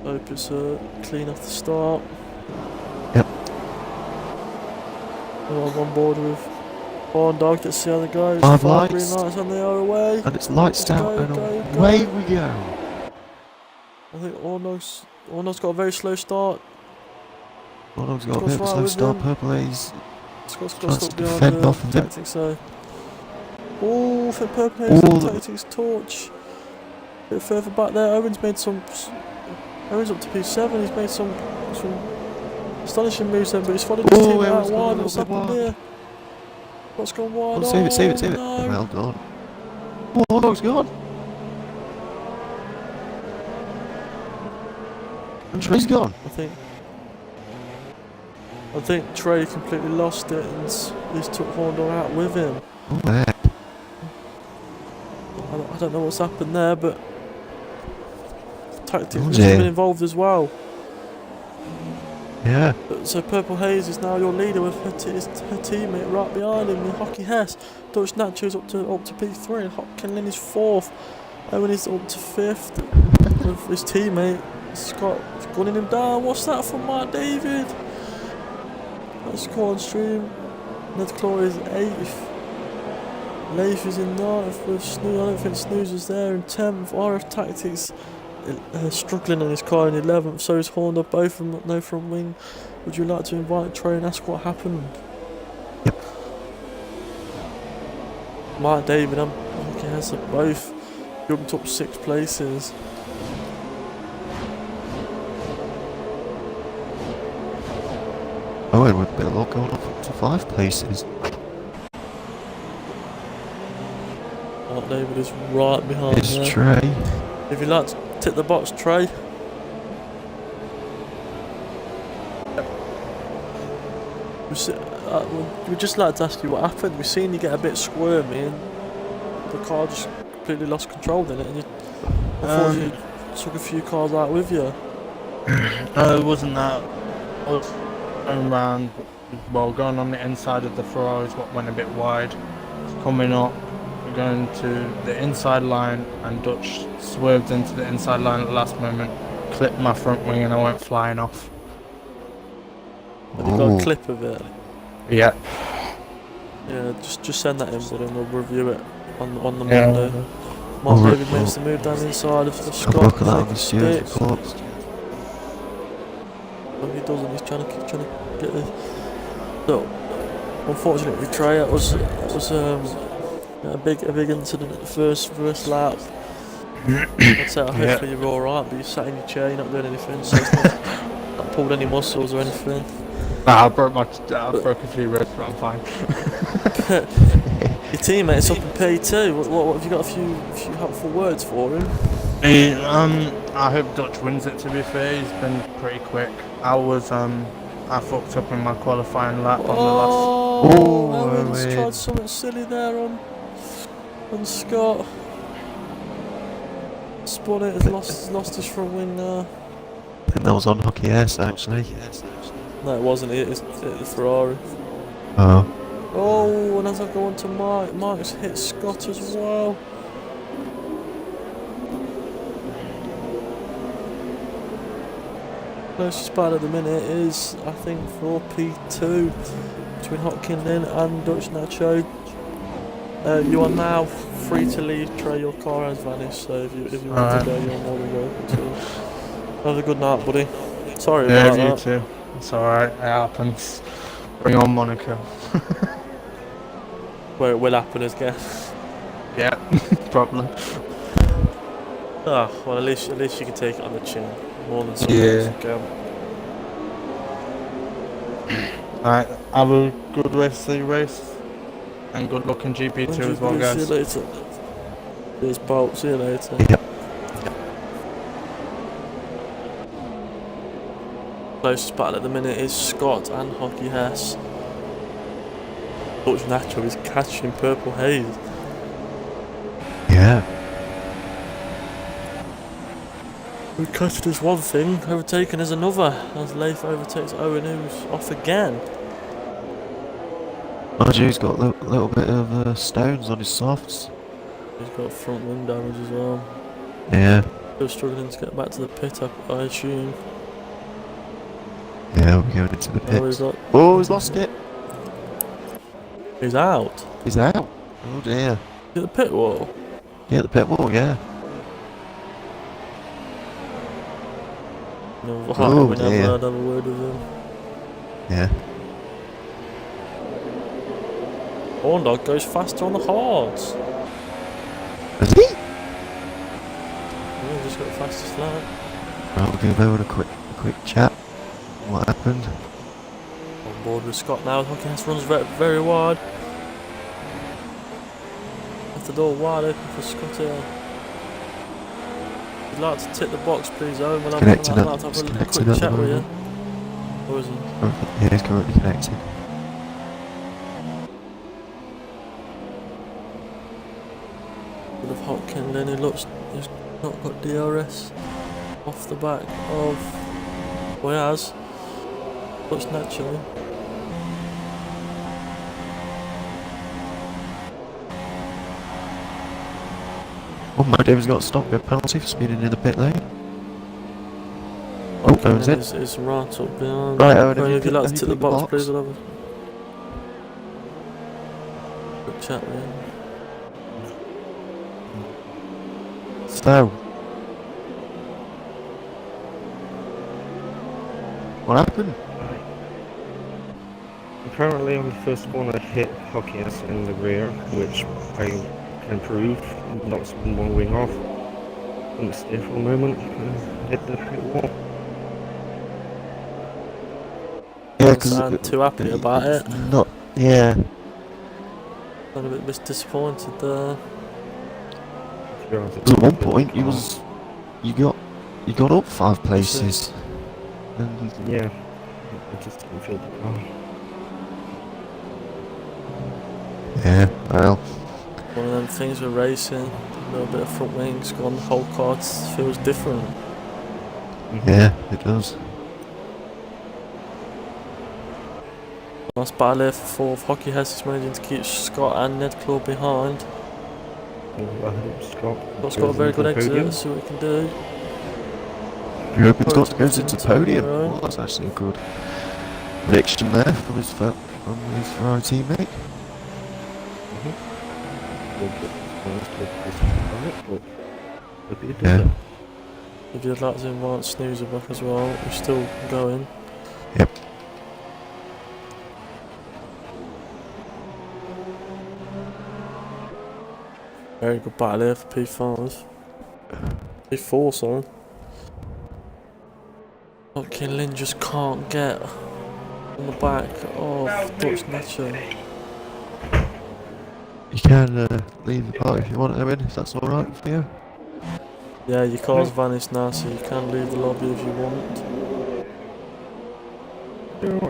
Opus clean off the start. Yep. We're on board with Horn Dog. Let's see how they go. 5 green lights. lights and they are away. And it's lights out Go, and go, away go. we go. I think Ornog's got a very slow start. Ornog's got a Scott's bit of a right slow with start. him. Purple Haze Scott's got tries stuck to behind defend the off of him. Tactics, so. Oh, for Purple Haze Oh, and Tactics torch. A bit further back there. Owen's up to P7. He's made some astonishing moves then, but he's followed his team out wide. What's happened here? What's gone wide? Oh, save it. No. Well done. Oh, Ornog's gone. And Trey's gone. I think Trey completely lost it and he's took Horndog out with him. Oh, man. I don't know what's happened there, but Tactics Oh, has dear. been involved as well. Yeah. So Purple Haze is now your leader with her teammate right behind him, with Hockey Hess. Dutch Nacho's up to P3 and Kenlin is 4th. Owen is up to 5th with his teammate Scott gunning him down. What's that from Mark David? That's caught on stream. Ned Claw is 8th. Leif is in 9th with Snooze. I don't think Snooze was there in 10th. RF Tactics struggling in his car in 11th. So is Horner, both of them no front wing. Would you like to invite Trey and ask what happened? Yep. Mark David and Hockey Hess are both jumped up 6 places. Owen with a bit of luck going up to 5 places. Mark David is right behind It's there. Trey. If you'd like to tick the box, Trey. We'd just like to ask you what happened. We've seen you get a bit squirmy and the car just completely lost control in it, and you unfortunately took a few cars out with you. No, it wasn't that. I was going around, well, going on the inside of the Ferraris, what went a bit wide. Coming up, going to the inside line, and Dutch swerved into the inside line at the last moment, clipped my front wing, and I went flying off. Have you got a clip of it? Yeah. Yeah, just send that in, but then we'll review it on the Yeah. Monday. Mark David makes the move down the inside of Scott. Have a look at that on the taking steering sticks. report. When he doesn't, he's trying to get the. So, unfortunately, Trey, it was a big incident at the first lap. I'd say hopefully you're all right, but you sat in your chair, you're not doing anything, so it's not pulled any muscles or anything. Nah, I broke a few ribs, but I'm fine. Your teammate's up in P2. What have you got? A few helpful words for him? I hope Dutch wins it. To be fair, he's been pretty quick. I fucked up in my qualifying lap on the last. Oh, Oh, Owen's Owen. tried something silly there on Scott. Spun it, has lost his front wing now. I think that was on Hockey S actually. No, it wasn't. It's the Ferrari. Oh. Oh, and as I go on to Mike, Mike's hit Scott as well. Closest battle at the minute is, I think, for P2. between Hopkinson and Dutch Nacho. You are now free to leave. Trey, your car has vanished, so if you want Alright. to go, you're more than welcome to. Have a good night, buddy. Sorry Yeah, about you that. too. It's alright, it happens. Bring on Monaco. Where it will happen again. Yeah, problem. Ah, well, at least you can take it on the chin more than some Yeah. else can. Alright, have a good rest of the race. And good luck in GP2 as well, See you guys. later. Cheers, Bolt. See you later. Yep. Closest battle at the minute is Scott and Hockey Hess. Dutch Nacho is catching Purple Haze. Yeah. Catching is one thing, overtaken is another, as Leif overtakes Owen, who's off again. Mind you, he's got a little bit of stones on his softs. He's got front wing damage as well. Yeah. Still struggling to get back to the pit, I assume. Yeah, we're going into the Oh, he's pits. got. Oh, he's lost it. He's out. He's out. Oh dear. Is it the pit wall? Yeah, the pit wall, yeah. No, Oh, we never dear. had a word with him. Yeah. Horndog goes faster on the hards. Is he? Yeah, he's just got the fastest lap. Right, we're going to go on a quick chat. What happened? On board with Scott now. Hockey Hess runs very wide. Left the door wide open for Scott here. If you'd like to tick the box, please, Owen. We'll have a Connecting up. quick It's connecting chat at the with you. moment. Or is he? Yeah, he's currently connected. Bit of Hopkins, then he looks. He's not got DRS off the back of. Well, he has. Looks naturally. Oh, my David's got a stop with a penalty for speeding in the pit lane. Oh, Owen's in. Is right up behind. Right, Owen, If you'd like to have you tick the picked box, please, we'll have a quick chat with him. So, what happened? Apparently I'm the first one to hit Hockeys in the rear, which I can improve, knocks one wing off. Couldn't steer for a moment and hit the pit wall. Yeah, Don't because sound too happy about it. Not, yeah. I'm a bit disappointed there. To be honest, Because at one point you got up 5 places. And Yeah, I just didn't feel the car. yeah, well, One of them things with racing, a little bit of front wings gone, the whole car feels different. yeah, it does. Nice battle here for fourth. Hockey Hess is managing to keep Scott and Ned Claw behind. I hope Scott Scott's got a goes very into good the exit, podium. let's see what he can do. You're hoping Scott Podium goes into into podium. their own. Well, that's actually a good prediction there from his Ferrari teammate. Yeah. If you'd like to invite Snoozer back as well, we're still going. Yep. Very good battle here for P5. P4, sorry. Fucking Lynn just can't get on the back of Dutch Nacho. You can leave the car if you want, Owen, if that's alright for you. Yeah, your car's vanished now, so you can leave the lobby if you want.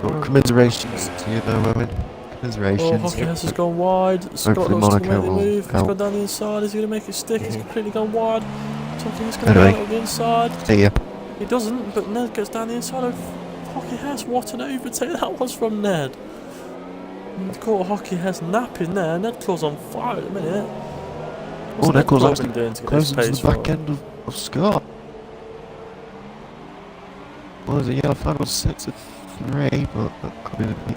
Well, commiserations to you though, Owen. Oh, Commiserations. Hockey Hess has gone wide. Scott Hopefully looks to Monaco make the will move. He's help. gone down the inside. Is he going to make it stick? He's completely gone wide. Hockey Hess going Anyway. down on the inside. See ya. He doesn't, but Ned gets down the inside of Hockey Hess. What an overtake that was from Ned. And caught Hockey Hess napping there. Ned Claw's on fire at the minute. What's Oh, Ned Claw's Claw actually been doing to get close this into pace the back right? end of Scott. What is it? Yeah, 5 or 6 of 3, but that could be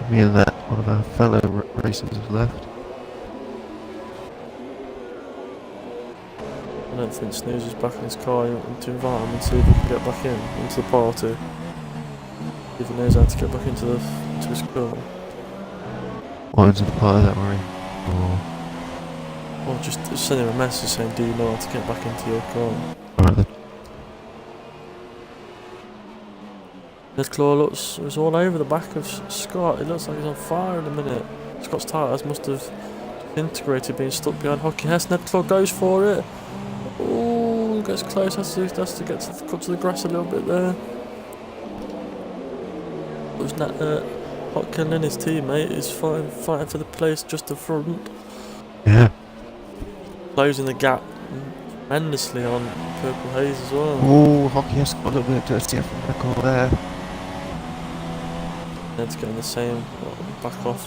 Me and that one of our fellow racers have left. I don't think Snooze is back in his car to invite him and see if he can get back into the party. If he knows how to get back into his car. What into the party that we're in? Or Or just send him a message saying, do you know how to get back into your car? alright then. Ned looks it's all over the back of Scott. It looks like he's on fire in a minute. Scott's tyres must have integrated being stuck behind Hockey Hess. Ned Claw goes for it. Oh, gets close, has to get to cut to the grass a little bit there. Looks Hockey and his teammate is fighting for the place just in front. Yeah. Closing the gap tremendously on Purple Haze as well. Oh, Hockey has got a little bit of dirty from record there. Ned's getting the same back off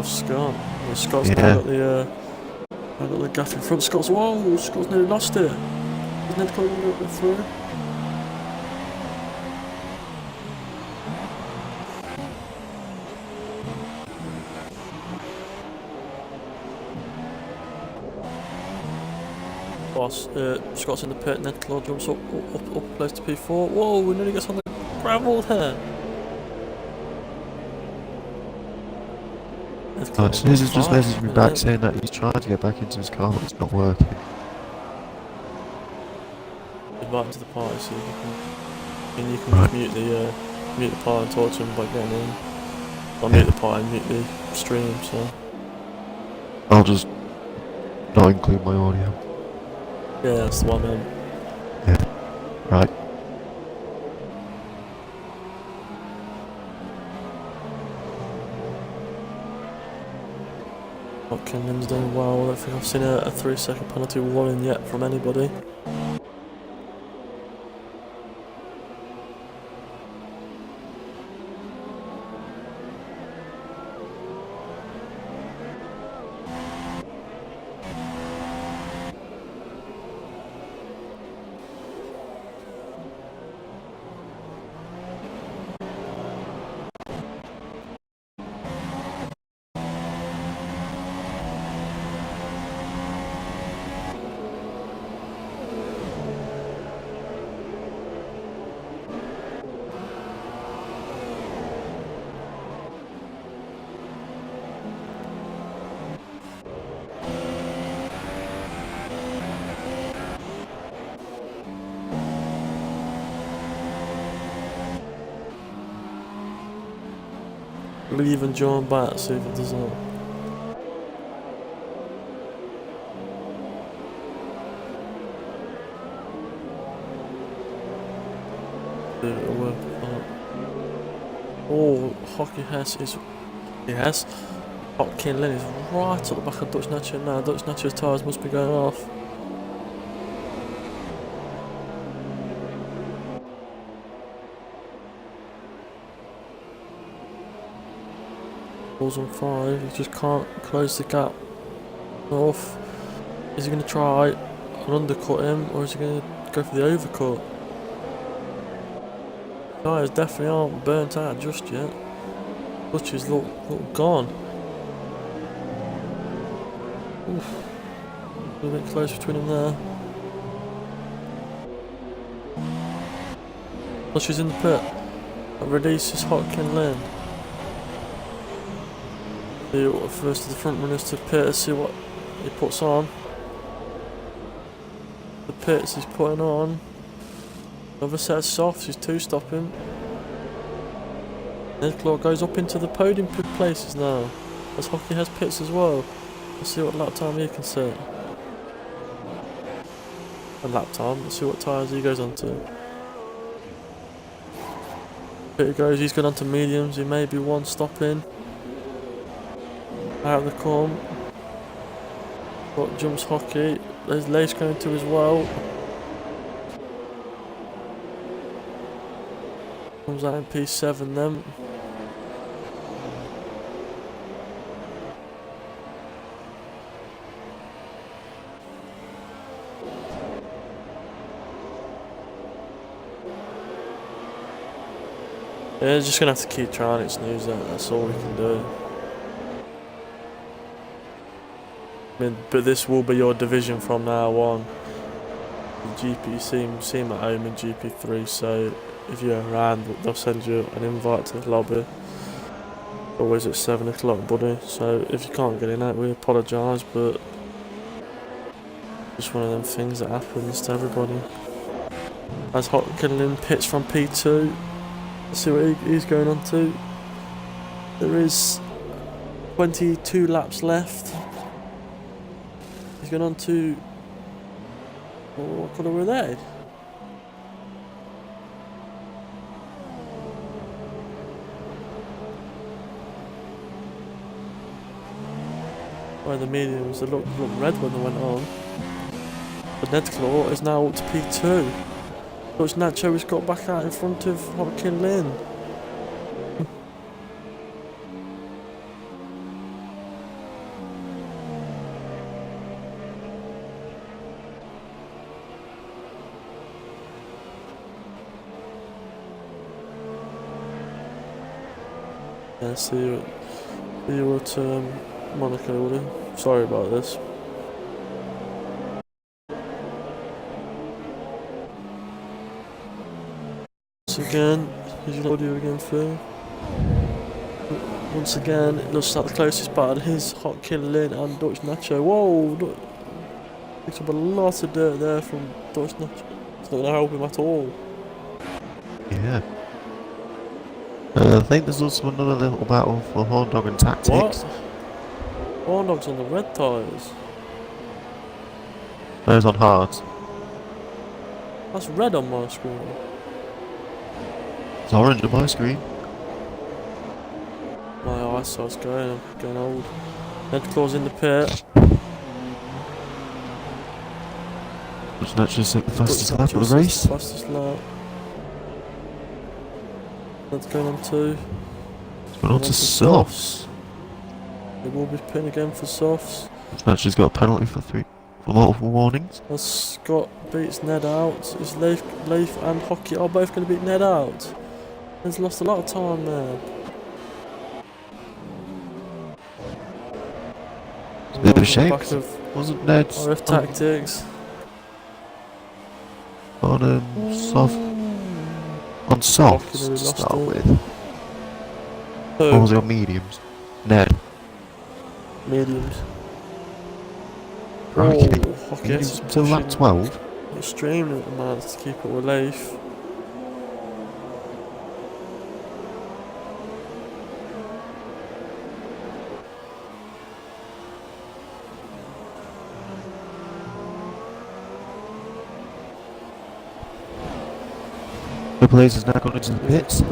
Scott. Scott's now got the gap in front. Scott's nearly lost it. Is Ned going a little bit through? Scott's in the pit. Ned Claw jumps up close to P4. Whoa, we nearly gets on the gravel there. Snooze has just messaged me back saying that he's trying to get back into his car but it's not working. Invite him to the party so you can just mute the party and talk to him by getting in. I'll mute the party and mute the stream, so I'll just not include my audio. yeah, that's the one man. Yeah. Right. Watkins doing well. I don't think I've seen a 3-second penalty warning yet from anybody. Leave and join back, see if it does not. See if it'll work or not. Oh, Hockey Hess is. Yes. Hockey Lynn is right at the back of Dutch Nacho now. Dutch Nacho's tyres must be going off. Balls on 5, he just can't close the gap off. Is he going to try and undercut him, or is he going to go for the overcut? Tyres definitely aren't burnt out just yet. Dutches look gone. Oof. A little bit close between them there. Dutch is in the pit. That releases Hotkin Lynn. First of the front runners to pit to see what he puts on. The pits he's putting on. Another set of softs, he's 2-stopping. Ned Claw goes up into the podium places now. As Hockey has pits as well. Let's see what lap time he can set. A lap time, let's see what tyres he goes onto. Here he goes, he's going onto mediums, he may be 1-stopping. Out of the corn. What jumps Hockey? There's Lace going to as well. Comes out in P7 then. Yeah, just gonna have to keep trying it, snooze that. That's all we can do. I mean, but this will be your division from now on. The GP seem at home in GP3, so if you're around, they'll send you an invite to the lobby. Always at 7 o'clock, buddy. So if you can't get in that, we apologise, but just one of them things that happens to everybody. As Hotkinlin pits from P2. Let's see what he's going on to. There is 22 laps left. He's going on to... what colour were they? Oh, the mediums, they looked red when they went on. The Nedclaw is now up to P2. Dutch Nacho has got back out in front of Hotkinlin. Yeah, see you at Monaco, will you? Sorry about this. Once again, here's your audio again, Phil. Once again, it looks like the closest battle is Hotkinlin and Dutch Nacho. Whoa! Picked up a lot of dirt there from Dutch Nacho. It's not going to help him at all. Yeah. I think there's also another little battle for Horn Dog and Tactics. What? Horn Dog's on the red tyres. Those on hards. That's red on my screen. It's orange on my screen. My eyesight's going, I'm getting old. Nedclaw's in the pit. Which naturally set the fastest lap of Dutch the Nacho's race. the fastest lap. That's going on to... Went on to softs. They will be pitting again for softs. Naturally's got a penalty for multiple warnings. As Scott beats Ned out, is Leif and Hockey are both going to beat Ned out. Ned's lost a lot of time there. It's a bit of a shame. Back of Wasn't Ned RF Tactics. on softs Hockey to nearly lost start it. with? Or was it on mediums? Ned. Mediums. Crikey. Oh, Hockey Mediums is until lap pushing 12. extremely at the moment to keep up with Leif. The Blaze has now gone into the pits.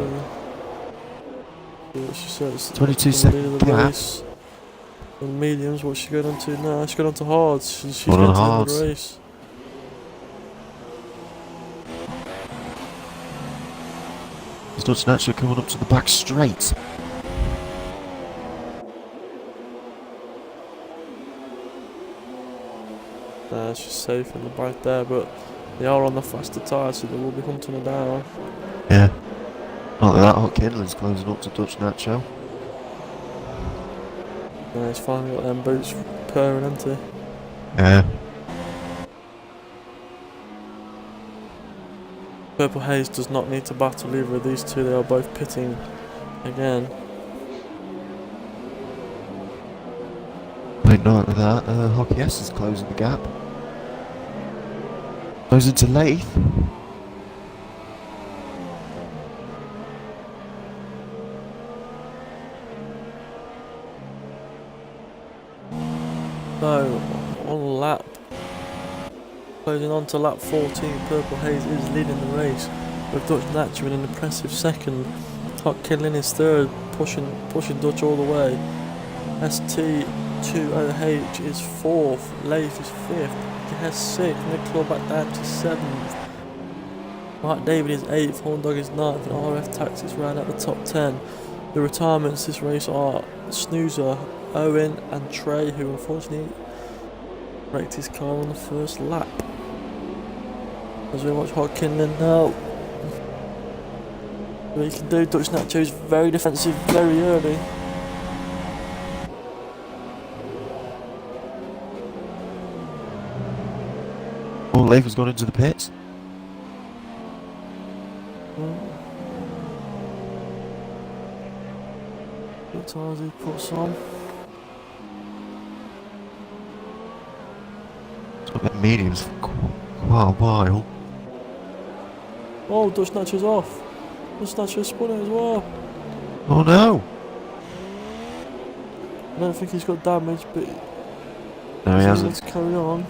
Yeah, she said it's 22 the second lead of the gap. race. On mediums, what's she going on to now? She's going on to hards. She's Gone going on to the end of hards. the race. It's not naturally coming up to the back straight. She's safe in the back there, but they are on the faster tyre, so they will be hunting her down. Yeah. Not like that, Hotkinlin's closing up to Dutch Nacho. He's finally got them boots purring, hasn't he? Yeah. Purple Haze does not need to battle either of these two, they are both pitting again. Wait, not like that. Hockey S is closing the gap. Goes into Leith. So, on lap, closing on to lap 14, Purple Haze is leading the race with Dutch Nacho in an impressive second. Hotkinlin is third, pushing Dutch all the way. ST20H is fourth, Leif is fifth, has sixth, Nedclaw back down to seventh. Mark David is eighth, Horn Dog is ninth, and RF Tactics round out the top 10. The retirements this race are Snoozer, Owen and Trey, who unfortunately wrecked his car on the first lap. As we watch Hotkinlin now. What he can do, Dutch Nacho's very defensive very early. Oh, Leif gone into the pits. What tyres he puts on. It's got been mediums for quite a while. Oh, Dutch Nacho's off. Dutch Nacho's spun it as well. Oh no! I don't think he's got damage, but No, he he's hasn't. able to carry on.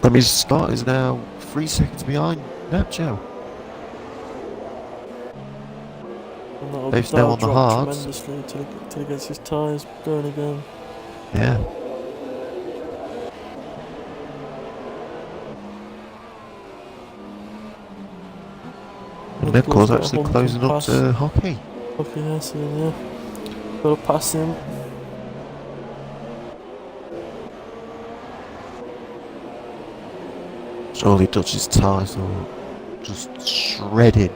That means Scott is now 3 seconds behind Nacho. And that'll Dave's now on the drop hards. tremendously till he gets his tyres going again. Yeah. And Nedclaw's actually closing up to Hockey. Okay, yes, yeah. Gotta pass him. Surely Dutch's tyres are just shredded.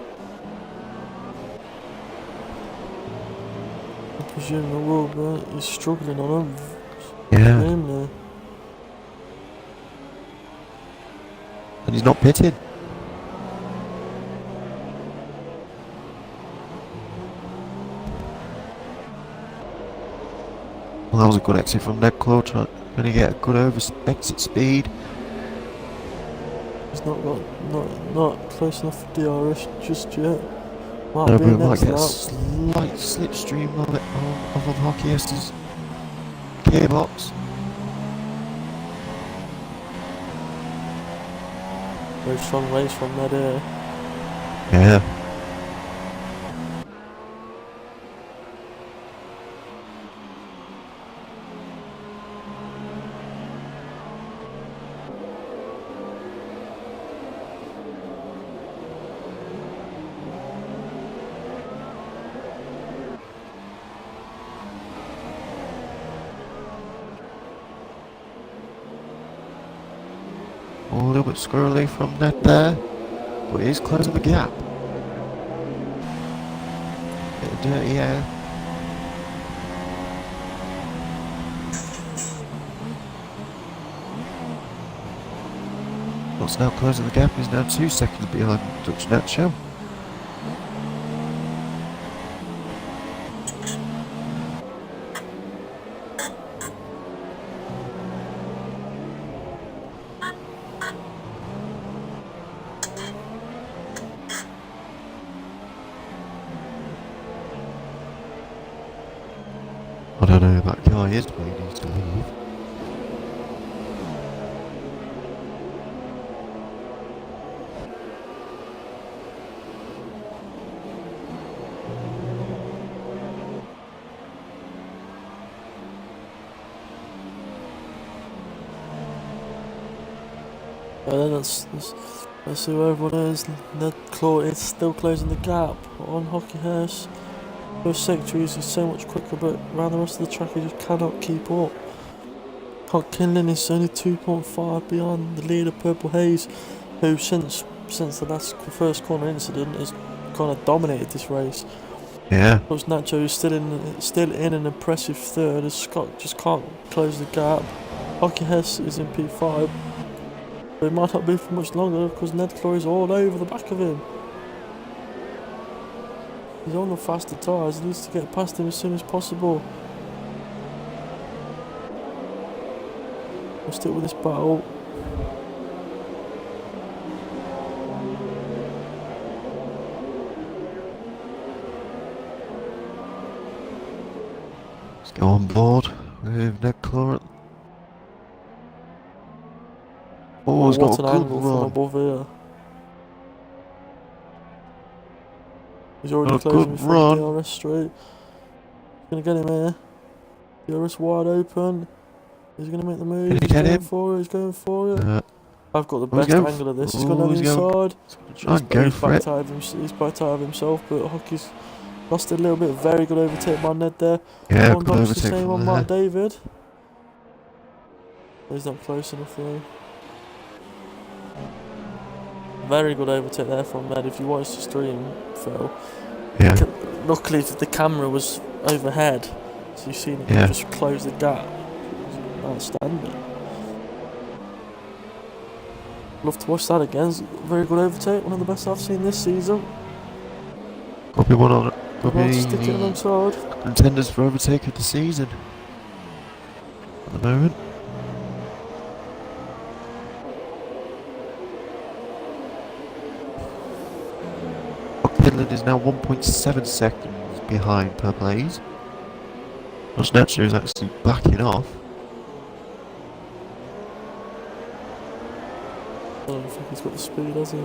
I presume the will, but he's struggling on him. Yeah. Extremely. And he's not pitted. Well, that was a good exit from Nedclaw, trying to get a good exit speed. He's not close enough for DRS just yet. Might No, be but we might next get a lap. slight slipstream of it of Hockey Esther's gearbox. Very strong race from that air. Yeah. A little bit squirrely from Ned there, but he's closing the gap. Bit of dirty air. What's now closing the gap is now 2 seconds behind Dutch Nacho. I don't know who that guy is, but he needs to leave. But then let's see where everyone is. Nedclaw is still closing the gap on Hockey Horse. First sector is so much quicker, but around the rest of the track he just cannot keep up. Hot Kinlan is only 2.5 behind the leader Purple Haze, who since the first corner incident has kind of dominated this race. Yeah. But Nacho is still in an impressive third as Scott just can't close the gap. Hockey Hess is in P5, but it might not be for much longer because Nedclaw is all over the back of him. He's on the faster tyres, he needs to get past him as soon as possible. We'll stick with this battle. Let's go on board with Nedclaw. Oh, he's got what a an good angle from run. above here. He's already A closing good before run. DRS straight. He's going to get him here. DRS wide open. He's going to make the move. Did he He's get going him? for it. He's going for it. I've got the Oh, he's best going angle of this. He's oh, gone on the he's going- inside. Try and go for it. He's backed out of himself, but Hockey's lost it a little bit. Very good overtake by Ned there. Yeah, One good knocks the overtake same from on there. Mark David. He's not close enough though. Very good overtake there from Med. If you watched the stream, Phil. Yeah. Luckily, the camera was overhead, so you seen it Yeah. just close the gap. It was outstanding. Love to watch that again. It's a very good overtake. One of the best I've seen this season. Could be one on. Could Well, be to stick it alongside. contenders for overtake of the season. At the moment. Finland is now 1.7 seconds behind Purple Haze. Snatcher is actually backing off. I don't think he's got the speed, has he?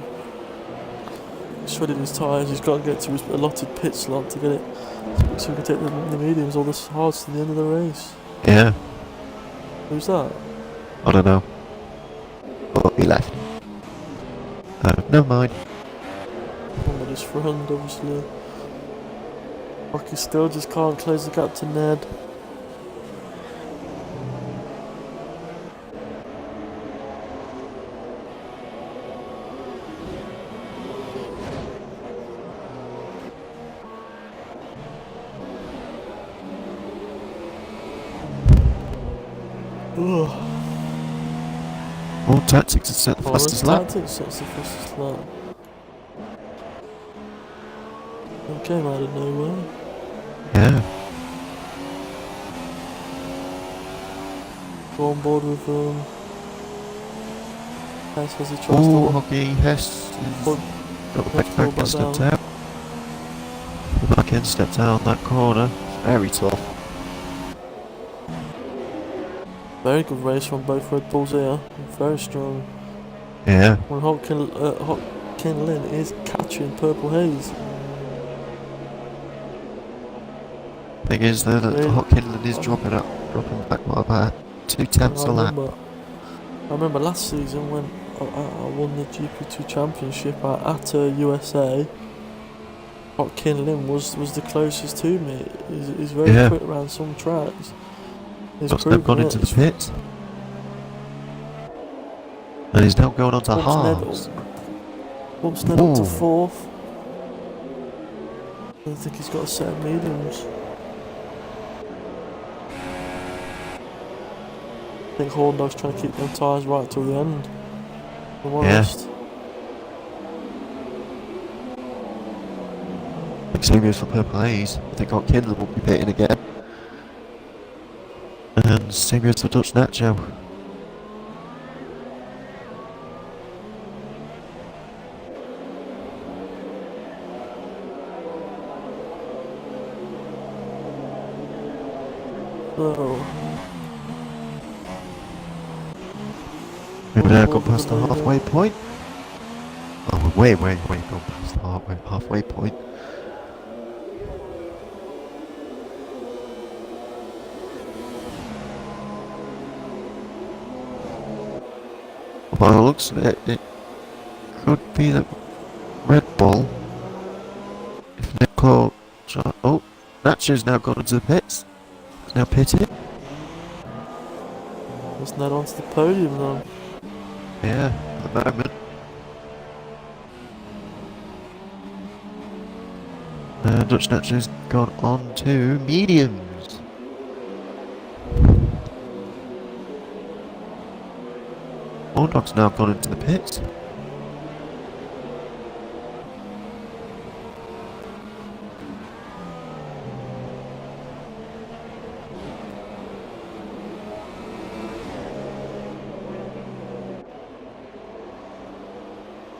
He's shredded his tyres. He's got to get to his allotted pit slot to get it, so he can take the mediums or the hards to the end of the race. Yeah, Who's that? I don't know. Oh, he left. Never mind. Somebody's friend, obviously. Rocky still just can't close the gap to Ned. Ugh. More tactics to set the fastest lap. Tactics, that's the fastest lap. It came out of nowhere. Yeah. Go on board with Hess as he tries Oh, to Hockey Hess But- got the let's back go and back stepped down. out. The back end stepped out on that corner. Very tough. very good race from both Red Bulls here. Very strong. Yeah. When Hopkin Lynn is catching Purple Haze. Thing is that Really? Hopkinson is dropping back by about 2/10 a lap. I remember last season when I won the GP2 championship at USA. Hopkin Lynn was the closest to me. He's very Yeah. quick around some tracks. He's Got step gone proven into it. the pit. And he's now going on to halves. Bumps Ned up to Ooh. 4th. I don't think he's got a set of mediums. I think Horndog's trying to keep them tyres right till the end. If I'm Yeah. honest. Same goes for Purple Haze. I think Hopkinson will be pitting again. And same goes for Dutch Nacho. So, We've now gone past the halfway point. Oh, we're way gone past the halfway point. By the looks of it, it could be that Red Bull. If Nicole. Oh, Nacho's now gone into the pits. He's now pitted. it's Ned onto the podium now. Yeah, at the moment. Dutch Nacho's gone on to mediums. Orndog's now gone into the pits.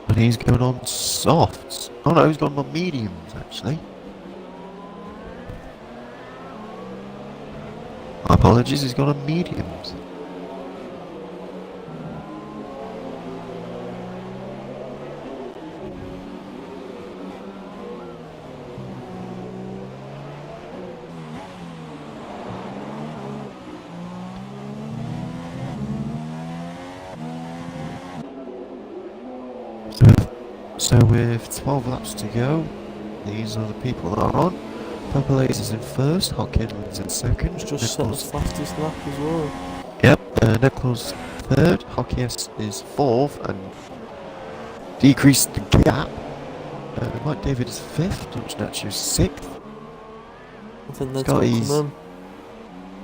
And he's going on softs. Oh no, he's gone on mediums actually. My apologies, he's gone on mediums. So with 12 laps to go, these are the people that are on. Purple Haze is in first, Hopkins in second. He's just set his fastest lap as well. Yep, Nichols third, Hopkins is fourth, and decreased the gap. Mike David is 5th, Dutch Nacho is 6th. I think Ned's got to Scotty's... come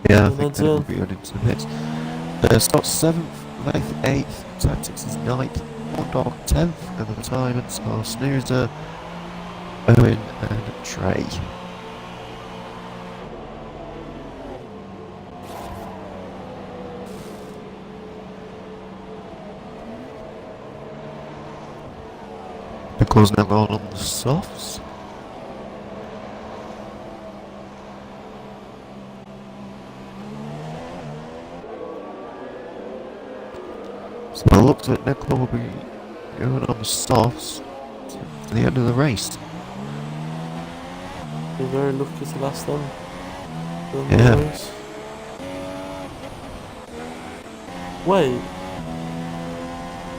Yeah, I in. think Ned's Ned will in. be on into the mix. Scott's 7th, Leith 8th, Tactics is 9th, Hot Dog 10th, and the retirements are Snoozer, Owen and Trey. Nicole's now gone on the softs. So I looked at Nicole will be going on the softs to the end of the race. Be very lucky to last them. Yeah. Race. Wait.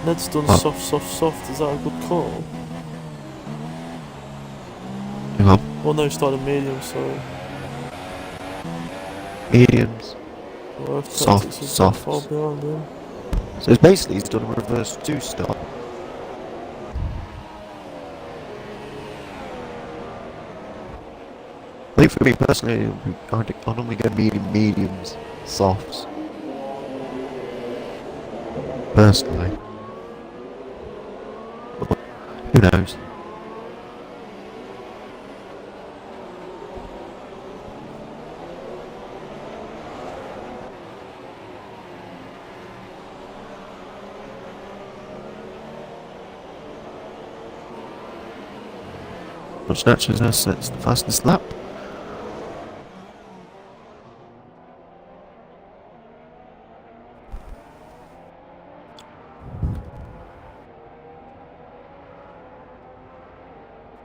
Ned's done What? soft. Is that a good call? Hang on. Well, no, he started medium, sorry. Mediums. Well, if Soft, Tactics is softs. far behind him. So it's basically he's done a reverse 2-stop. I think for me personally, I normally go mediums, softs. Personally. But who knows? Snatches us, that's the fastest lap.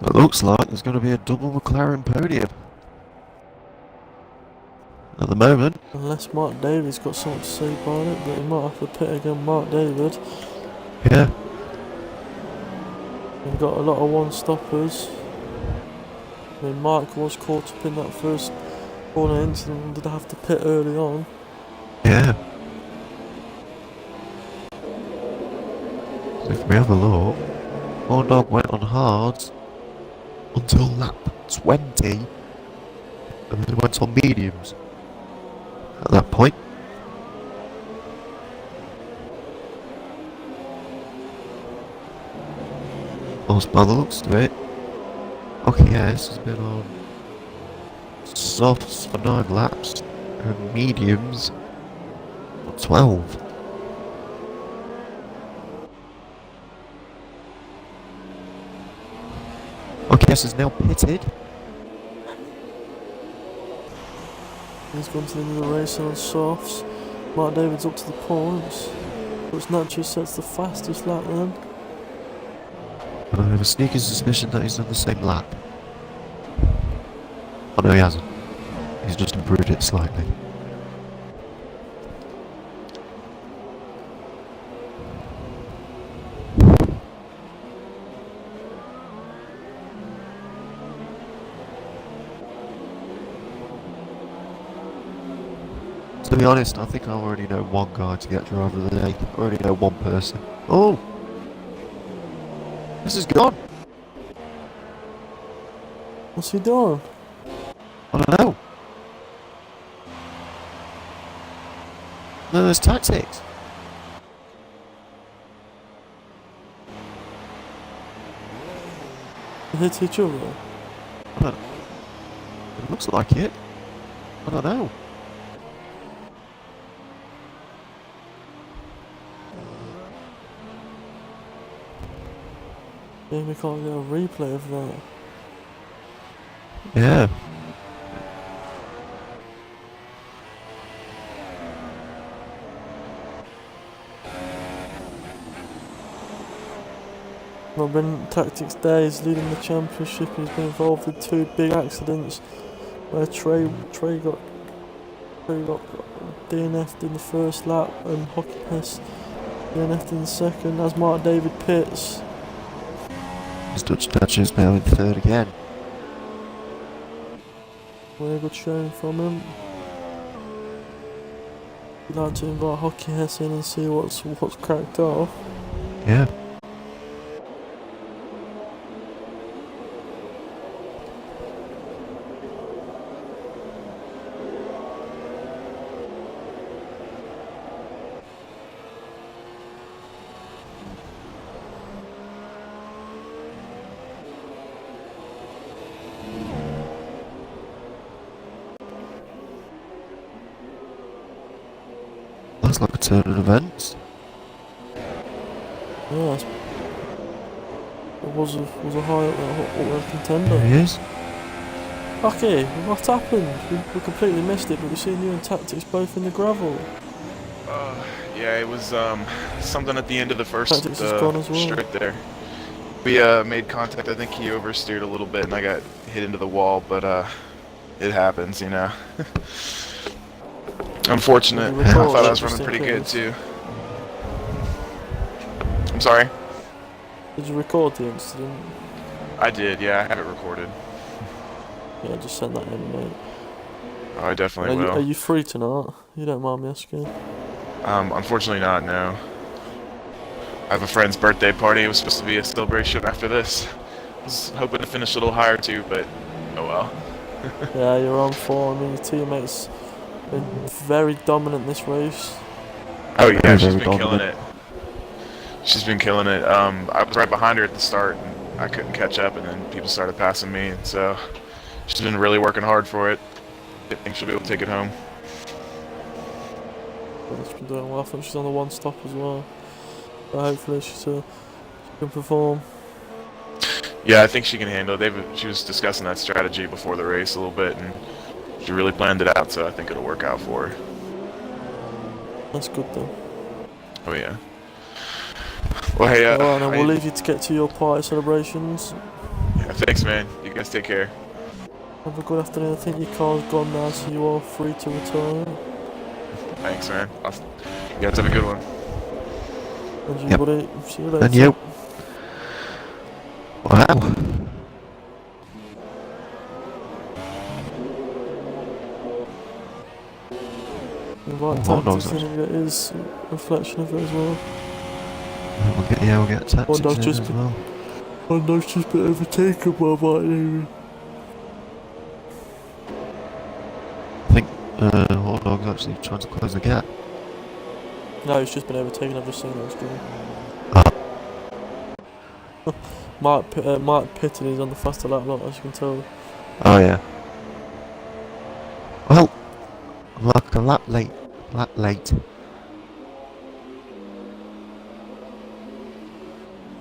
It looks like there's going to be a double McLaren podium. At the moment. Unless Mark David's got something to say about it, but he might have to pit again, Mark David. Yeah. We've got a lot of one-stoppers. I mean, Mark was caught up in that first corner incident and did have to pit early on. Yeah. So if we have a look, Horn Dog went on hards until lap 20 and then went on mediums at that point. Also, by the looks of it, okay, yes, has been on softs for 9 laps and mediums for 12. Okay, yes, is now pitted. He's gone to the end of the race on softs. Mark David's up to the points. But Nacho sets the fastest lap then. And I have a sneaking suspicion that he's done the same lap. Oh no, he hasn't. He's just improved it slightly. To be honest, I think I already know one guy to get driver of the day. I already know one person. Oh! This is gone! What's he doing? I don't know. No, there's tactics. They hit each other? I don't. It looks like it. I don't know. Yeah, we can't get a replay of that. Yeah. Well, been Tactics Days leading the championship. He's been involved with 2 big accidents where Trey got DNF'd in the first lap and Hockey Hess DNF'd in the second as Mark David pits. His Dutch Dutchess now in 3rd again. Very good showing from him. We'd like to invite Hockey Hess in and see what's cracked off. Yeah. That's like a turn of events. Yeah, it was a high up contender. There he is. Okay, what happened? We completely missed it, but we've seen you and Tactics both in the gravel. Yeah, it was something at the end of the first Tactics is gone as well. straight there. We made contact. I think he oversteered a little bit, and I got hit into the wall. But it happens, you know. Unfortunate. I thought I was running pretty good too. I'm sorry. Did you record the incident? I did. Yeah, I have it recorded. Yeah, just send that in, mate. Oh, I definitely will. Are you free tonight? You don't mind me asking? Unfortunately not, no. I have a friend's birthday party. It was supposed to be a celebration after this. I was hoping to finish a little higher too, but oh well. Yeah, you're on form. I mean, your teammates been very dominant this race. Oh yeah, Very she's been dominant. killing it. She's been killing it. I was right behind her at the start, and I couldn't catch up, and then people started passing me, and so she's been really working hard for it. I think she'll be able to take it home. But she's been doing well. I think she's on the one stop as well. So hopefully she can perform. Yeah, I think she can handle it. She was discussing that strategy before the race a little bit, and she really planned it out, so I think it'll work out for her. That's good then. Oh yeah. Well, hey, Alright, then we'll leave you to get to your party celebrations. Yeah, thanks, man. You guys take care. Have a good afternoon. I think your car's gone now, so you are free to return. Thanks, man. You guys have a good one. And you, Yep. buddy. See you later. And you. Wow. Invite Oh, Tactics no, in and get his reflection of it as well. We'll get Tactics Honda's in just as well. Honda's just been overtaken by Martin Amy. I think Hot Dog's actually trying to close the gap. No, he's just been overtaken. I've just seen it on screen. Ah. Mark pitted. He's on the faster lap lot, as you can tell. Oh yeah. Well, I'm like a lap late. Lap late.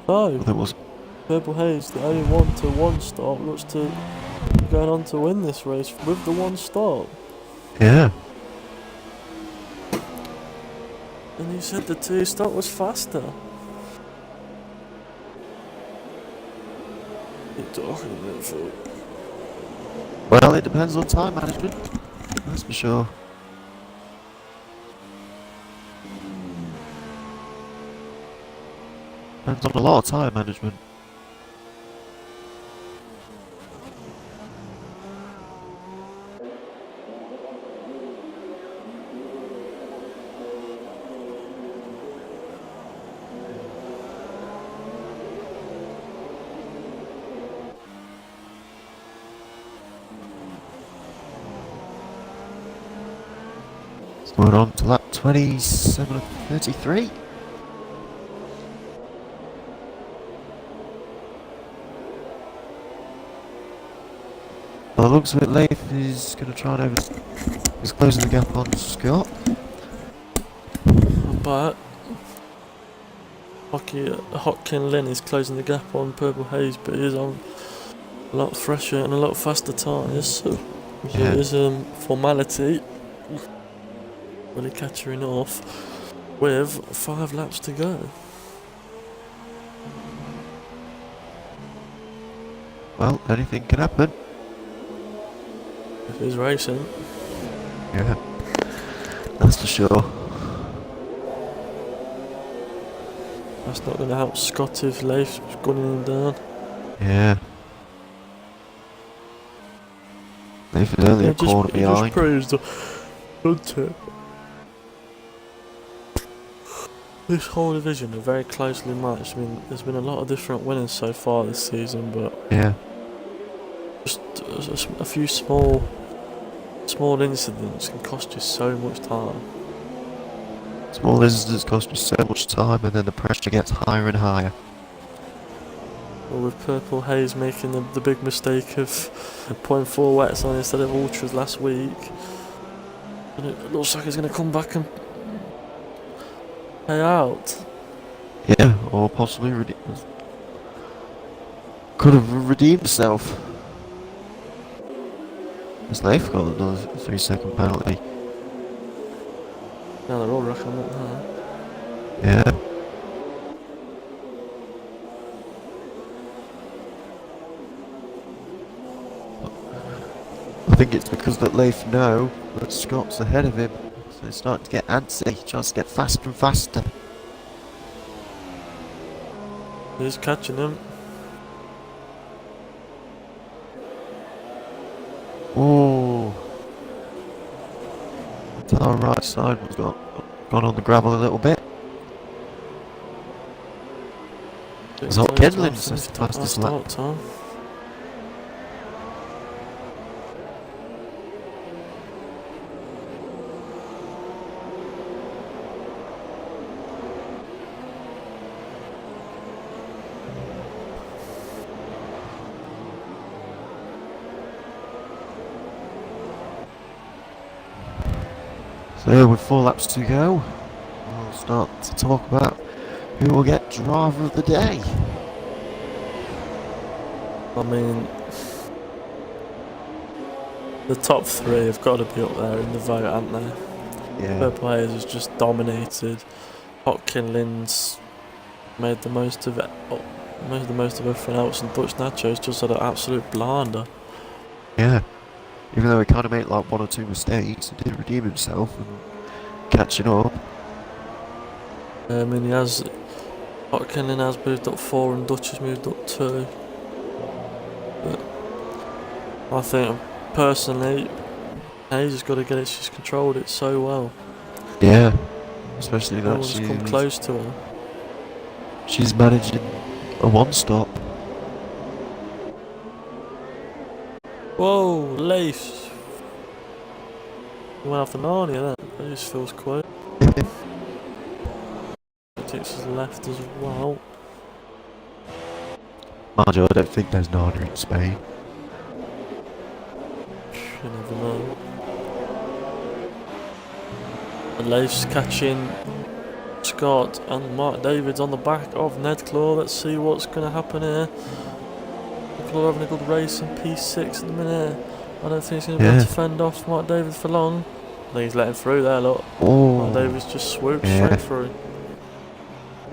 So, I think it was. Purple Haze, the only one to one stop, looks to be going on to win this race with the one stop. Yeah. And you said the two stop was faster. You're talking about Phil. Well, it depends on time management. That's for sure. Depends on a lot of time management. We're on to lap 27 of 33. Well, it looks a bit late. He's going to try and he's closing the gap on Scott. But Hotkin Lynn is closing the gap on Purple Haze, but he is on a lot fresher and a lot faster tyres, so Yeah. it is formality. Really catching off with 5 laps to go. Well, anything can happen. If he's racing. Yeah. That's for sure. That's not going to help Scott if Leif's gunning him down. Yeah. Leif is only a corner It behind. just proves doesn't it? This whole division are very closely matched. I mean, there's been a lot of different winners so far this season, but Yeah. just a few small incidents can cost you so much time. Small incidents cost you so much time, and then the pressure gets higher and higher. Or with Purple Haze making the big mistake of putting 4 wets on instead of ultras last week. And it looks like he's going to come back and pay out. Yeah, or possibly could have redeemed himself. As they've got another 3-second penalty. Now they're all rushing it now. Yeah. I think it's because that Leif know that Scott's ahead of him, so he's starting to get antsy, tries to get faster and faster. He's catching him. Oh, our right side was gone on the gravel a little bit. It's not Kenlin's fastest lap. Time. So with 4 laps to go, we'll start to talk about who will get driver of the day. I mean, the top 3 have got to be up there in the vote, haven't they? Yeah. Their players has just dominated. Hotkinlin's made the most of it. Made the most of everything else, and Dutch Nacho's just had an absolute blinder. Yeah. Even though he kind of made like 1 or 2 mistakes, he did redeem himself and catching up. I mean, Hotkinlin has moved up 4 and Dutch has moved up 2. But I think, personally, Hayes has got to get it. She's controlled it so well. Yeah. Especially No that one's come close to her. she's managing a 1-stop. Whoa, Leif! He went off the Narnia then. It just feels quick. Takes his left as well. Mind you, I don't think there's Nana in Spain. You never know. And Leif's catching Scott and Mark Davids on the back of Ned Claw. Let's see what's going to happen here. Ned Claw having a good race in P6 at the minute. I don't think he's going to be able to fend off Mark Davids for long. I think he's letting through there, look. Oh. Mark Davids just swooped straight through.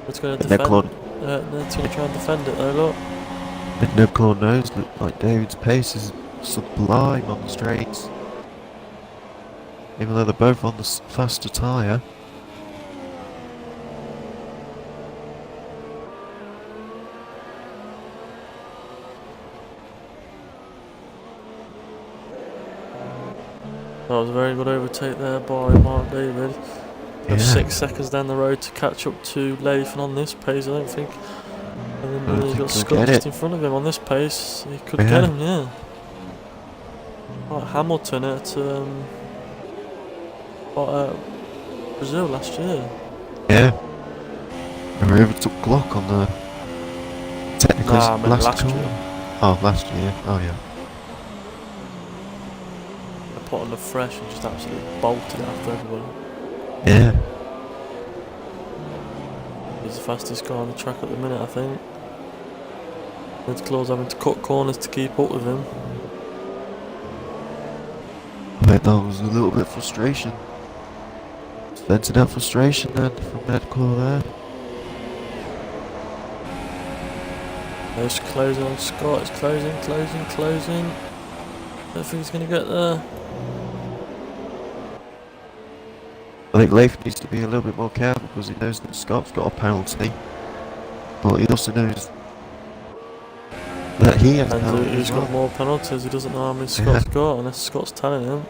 It's going to defend. Ned's going to try and defend it though, look. And Ned Claw knows that like David's pace is sublime on the straights. Even though they're both on the faster tyre. That was a very good overtake there by Mark David. Yeah. 6 seconds down the road to catch up to Leif, and on this pace I don't think. And then he's got Scott just in front of him on this pace. He could get him, yeah. Like Hamilton at Brazil last year. Yeah. And we overtook Glock on the technically last year. Oh, last year. Oh, yeah. They put on the fresh and just absolutely bolted it after everybody. Yeah. He's the fastest guy on the track at the minute, I think. Ned's Claw's having to cut corners to keep up with him. I bet that was a little bit of frustration. It's vented out frustration then from Ned Claw there. It's closing on Scott, it's closing. I don't think he's going to get there. I think Leif needs to be a little bit more careful because he knows that Scott's got a penalty. But he also knows that he has And penalties he's as well. got more penalties, he doesn't know how many Scott's got unless Scott's telling him.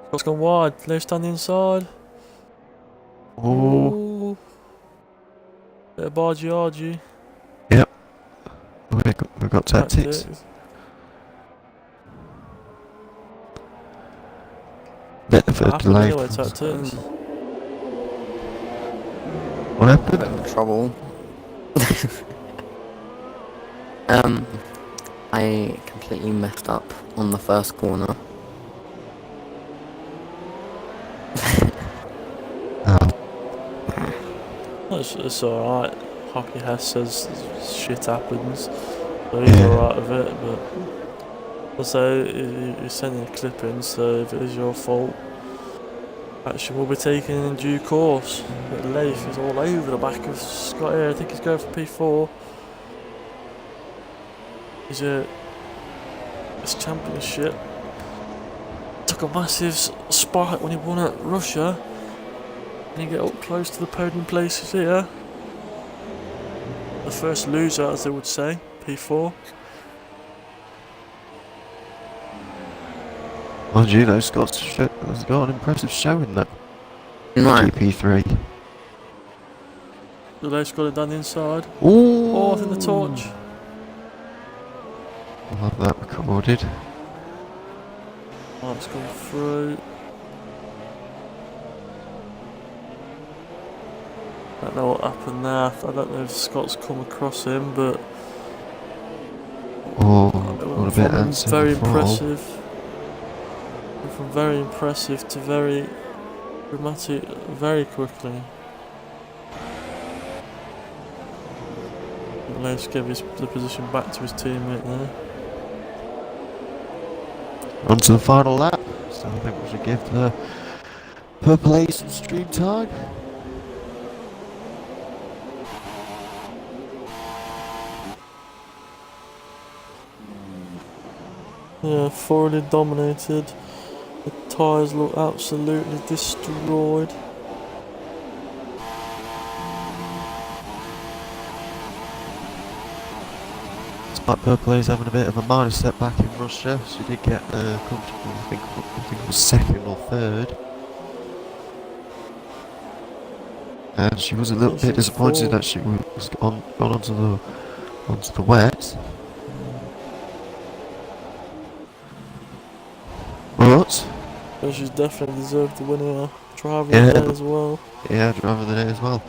Scott's gone wide, Leif's down the inside. Oh. Ooh. Bit of bargy-argy. Yep. We've got tactics. Bit of a delay. Anyway, tactics. What happened? Bit of trouble. I completely messed up on the first corner. it's alright. Hockey Hess says shit happens, so he's Yeah. alright with it, but also you're sending a clip in, so if it is your fault, action will be taken in due course. But Leif is all over the back of Scott here. I think he's going for P4. He's this championship. Took a massive spike when he won at Russia. And he get up close to the podium places here. The first loser, as they would say, P4. Mind you, though, Scott's has got an impressive showing that Right. GP3. The Leif's got it down the inside. Ooh! Oh, I think the torch. We'll have that recorded. Mark's gone through. I don't know what happened there. I don't know if Scott's come across him, but Oh, it what went a bit from answer very before. impressive. Went from very impressive to very dramatic very quickly. Let's give the position back to his teammate there. On to the final lap. So I think we should give the Purple Ace some stream time. Yeah, thoroughly dominated. The tyres look absolutely destroyed. Despite Purple Ace having a bit of a minor setback in Russia, she did get comfortable, I think it was second or third. And she was a little bit disappointed that she was gone onto the wet. But She's definitely deserved the winner. Driving Yeah. there as well. yeah, driver of the day as well.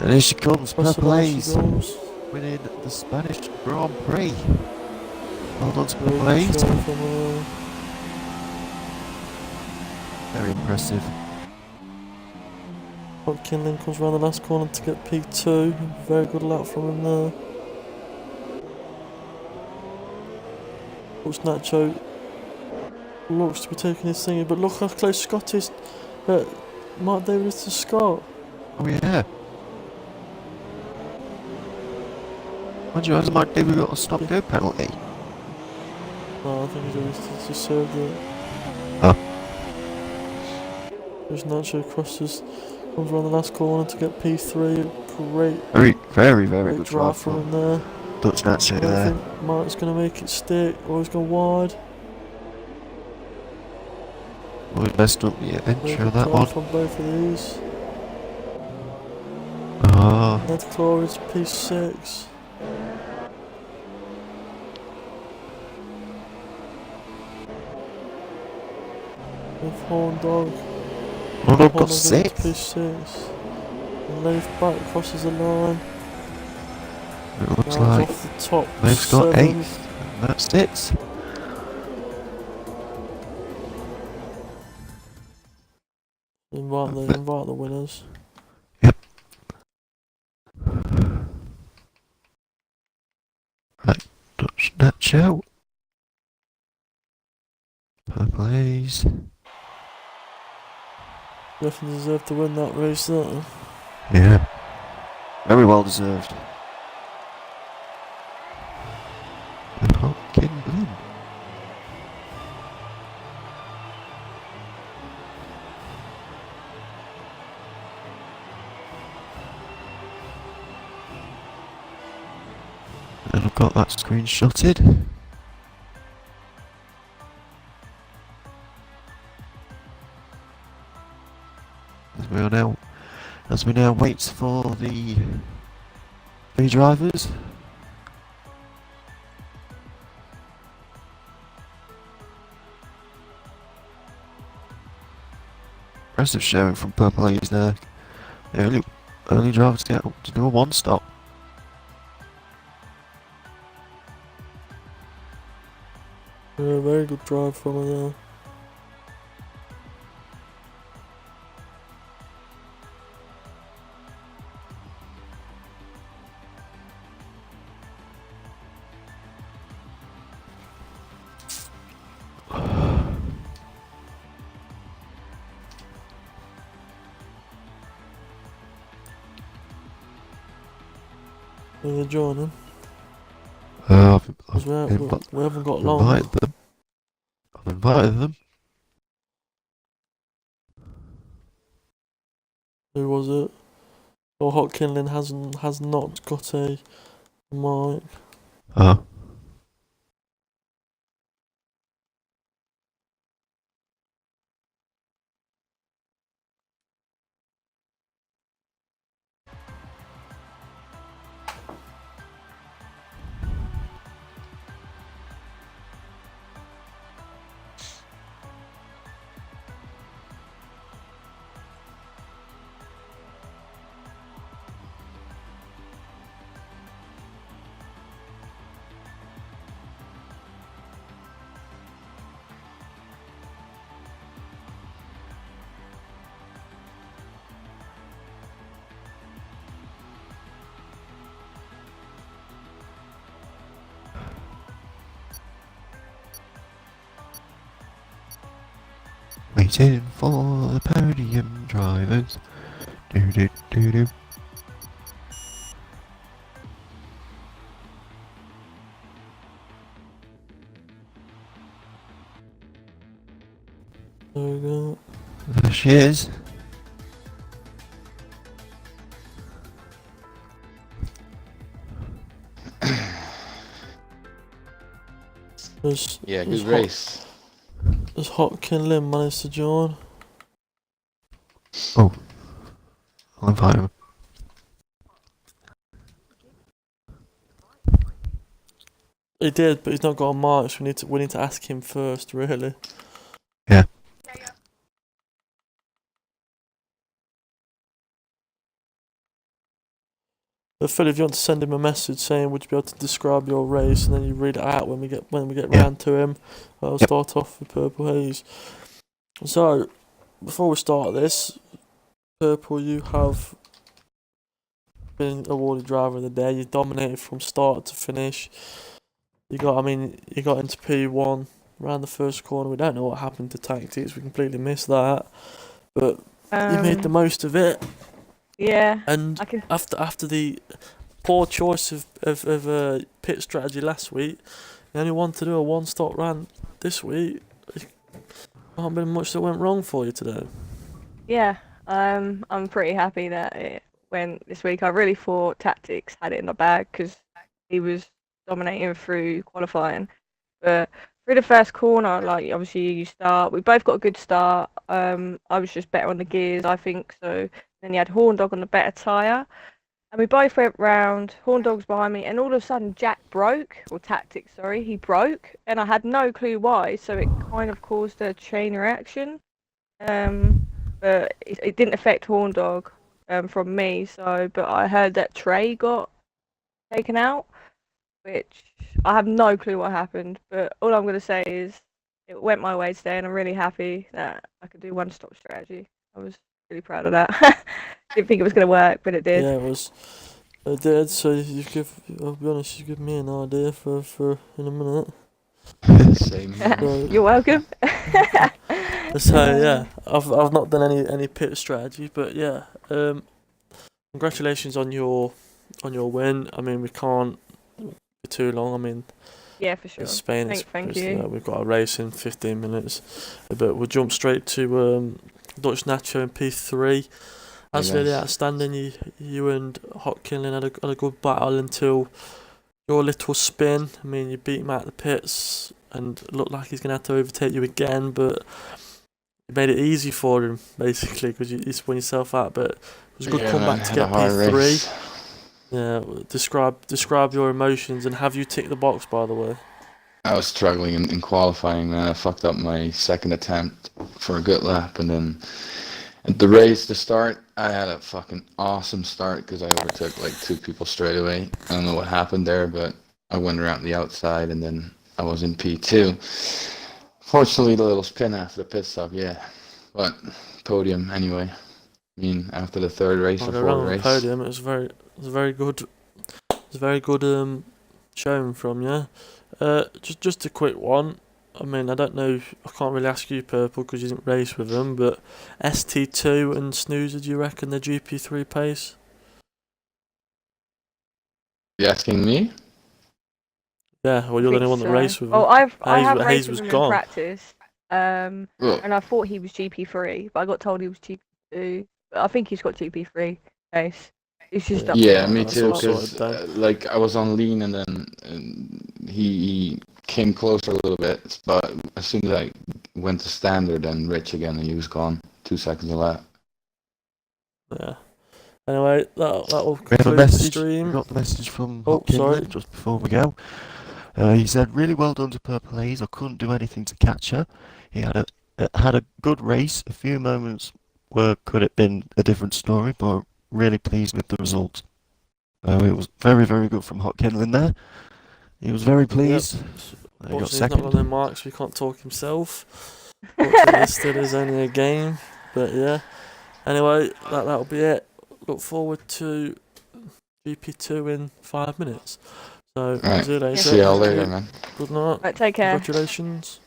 And here she comes, That's Purple how she Ace, goes. winning the Spanish Grand Prix. Well done to Very Purple good Ace. show from her. Very impressive. Scott Kinlin comes around the last corner to get P2. Very good lap from him there. Looks Nacho looks to be taking his thingy, but look how close Scott is. Mark David is to Scott. Oh yeah. Mind you, hasn't Mark David got a stop-go penalty? No, I think he's always just served it. Oh. There's Nacho crosses, comes around the last corner to get P3. Great, Very great good drive from him there. Dutch Nacho I don't there. think Mark's going to make it stick, or he's gone wide. We messed up the entry on that Drive one. from both of these. Oh, Ned Claw is P6. With Horn Dog. I've Horn got Dog 6. P6. And Leif back crosses the line. It looks Now like it's off the top. Leif's got 7. 8th. And that's it. Invite the winners. Yep. Right, Dutch Nacho. Purple Ace. Definitely deserved to win that race there. Yeah. Very well deserved. And Hopkin Blin. And I've got that screenshotted. As we now wait for the three drivers. Impressive showing from Purple Ace there. The early driver to get up to do a one stop. Yeah, very good drive from her there. Are they joining? I've 'Cause we haven't got long. invited them. I've invited them. Who was it? Or Hot Kinlin has not got a mic. Oh. Waiting for the podium drivers. Do do do do. There we go. There she is. Yeah, good race. Does Hot Kinlin manage to join? Oh. I'll invite him. He did, but he's not got a mic, so we need to ask him first, really. Yeah. But Phil, if you want to send him a message saying, would you be able to describe your race, and then you read it out when we get Yeah. round to him. I'll Yep. start off with Purple Haze. So, before we start this, Purple, you have been awarded driver of the day. You dominated from start to finish. You got into P1 around the first corner. We don't know what happened to tactics. We completely missed that, but you made the most of it. Yeah. And after the poor choice of pit strategy last week, you only wanted to do a one-stop run this week. There can't been much that went wrong for you today. Yeah. I'm pretty happy that it went this week. I really thought Tactics had it in the bag because he was dominating through qualifying, but through the first corner, like obviously you start. We both got a good start. I was just better on the gears, I think. So then you had Horn Dog on the better tyre. And we both went round, Horn Dog's behind me, and all of a sudden Jack broke, or Tactics, sorry, he broke, and I had no clue why, so it kind of caused a chain reaction. But it didn't affect Horn Dog from me, but I heard that Trey got taken out, which I have no clue what happened, but all I'm going to say is it went my way today, and I'm really happy that I could do one-stop strategy. I was really proud of that. Didn't think it was going to work, but it did. Yeah, it did. So I'll be honest, you give me an idea for in a minute. Same here. So, You're welcome. so yeah, I've not done any pit strategy, but yeah, congratulations on your win. I mean, we can't be too long. I mean, Yeah, for sure. it's Spain. Thank you. We've got a race in 15 minutes, but we'll jump straight to Dutch Nacho in P3. That's Hey, really guys. outstanding. You and Hot Kinlin had a good battle until your little spin. I mean, you beat him out of the pits and it looked like he's going to have to overtake you again, but you made it easy for him, basically, because you spun yourself out. But it was a good comeback to get P3. Yeah, describe your emotions, and have you ticked the box, by the way? I was struggling in qualifying, man. I fucked up my second attempt for a good lap, and then at the race to start, I had a fucking awesome start because I overtook like 2 people straight away. I don't know what happened there, but I went around the outside, and then I was in P2. Fortunately, the little spin after the pit stop, yeah. But podium anyway. I mean, after the third race or fourth race. Podium. It was a very good showing from you. Just a quick one. I mean, I don't know. I can't really ask you, Purple, because you didn't race with them. But ST2 and Snoozer, do you reckon they're GP3 pace? You asking me? Yeah, well, you're the only one that raced with him. Well, I have Hayes raced was with him in gone. practice. Well, And I thought he was GP3, but I got told he was GP2. But I think he's got GP3 case. He's just up yeah, for me that's too. all Because sorted then. like I was on lean, and then he came closer a little bit. But as soon as I went to standard and Rich again, he was gone. 2 seconds a lap. Yeah. Anyway, that'll We have a conclude the message. We stream. got the message from Oh, Hopkinson sorry. just before we go. He said, "Really well done to Purple Haze. I couldn't do anything to catch her. He had a good race. A few moments where could have been a different story, but really pleased with the result. It was very, very good from Hot Kendall in there. He was very pleased. He got Fortunately, he's not got second. no marks, so he can't talk himself. Fortunately, this still is only a game. But yeah. Anyway, that'll be it. Look forward to GP2 in 5 minutes. So, Right. see you later. See y'all Thank later, you. man. Good night. Right, take care. Congratulations.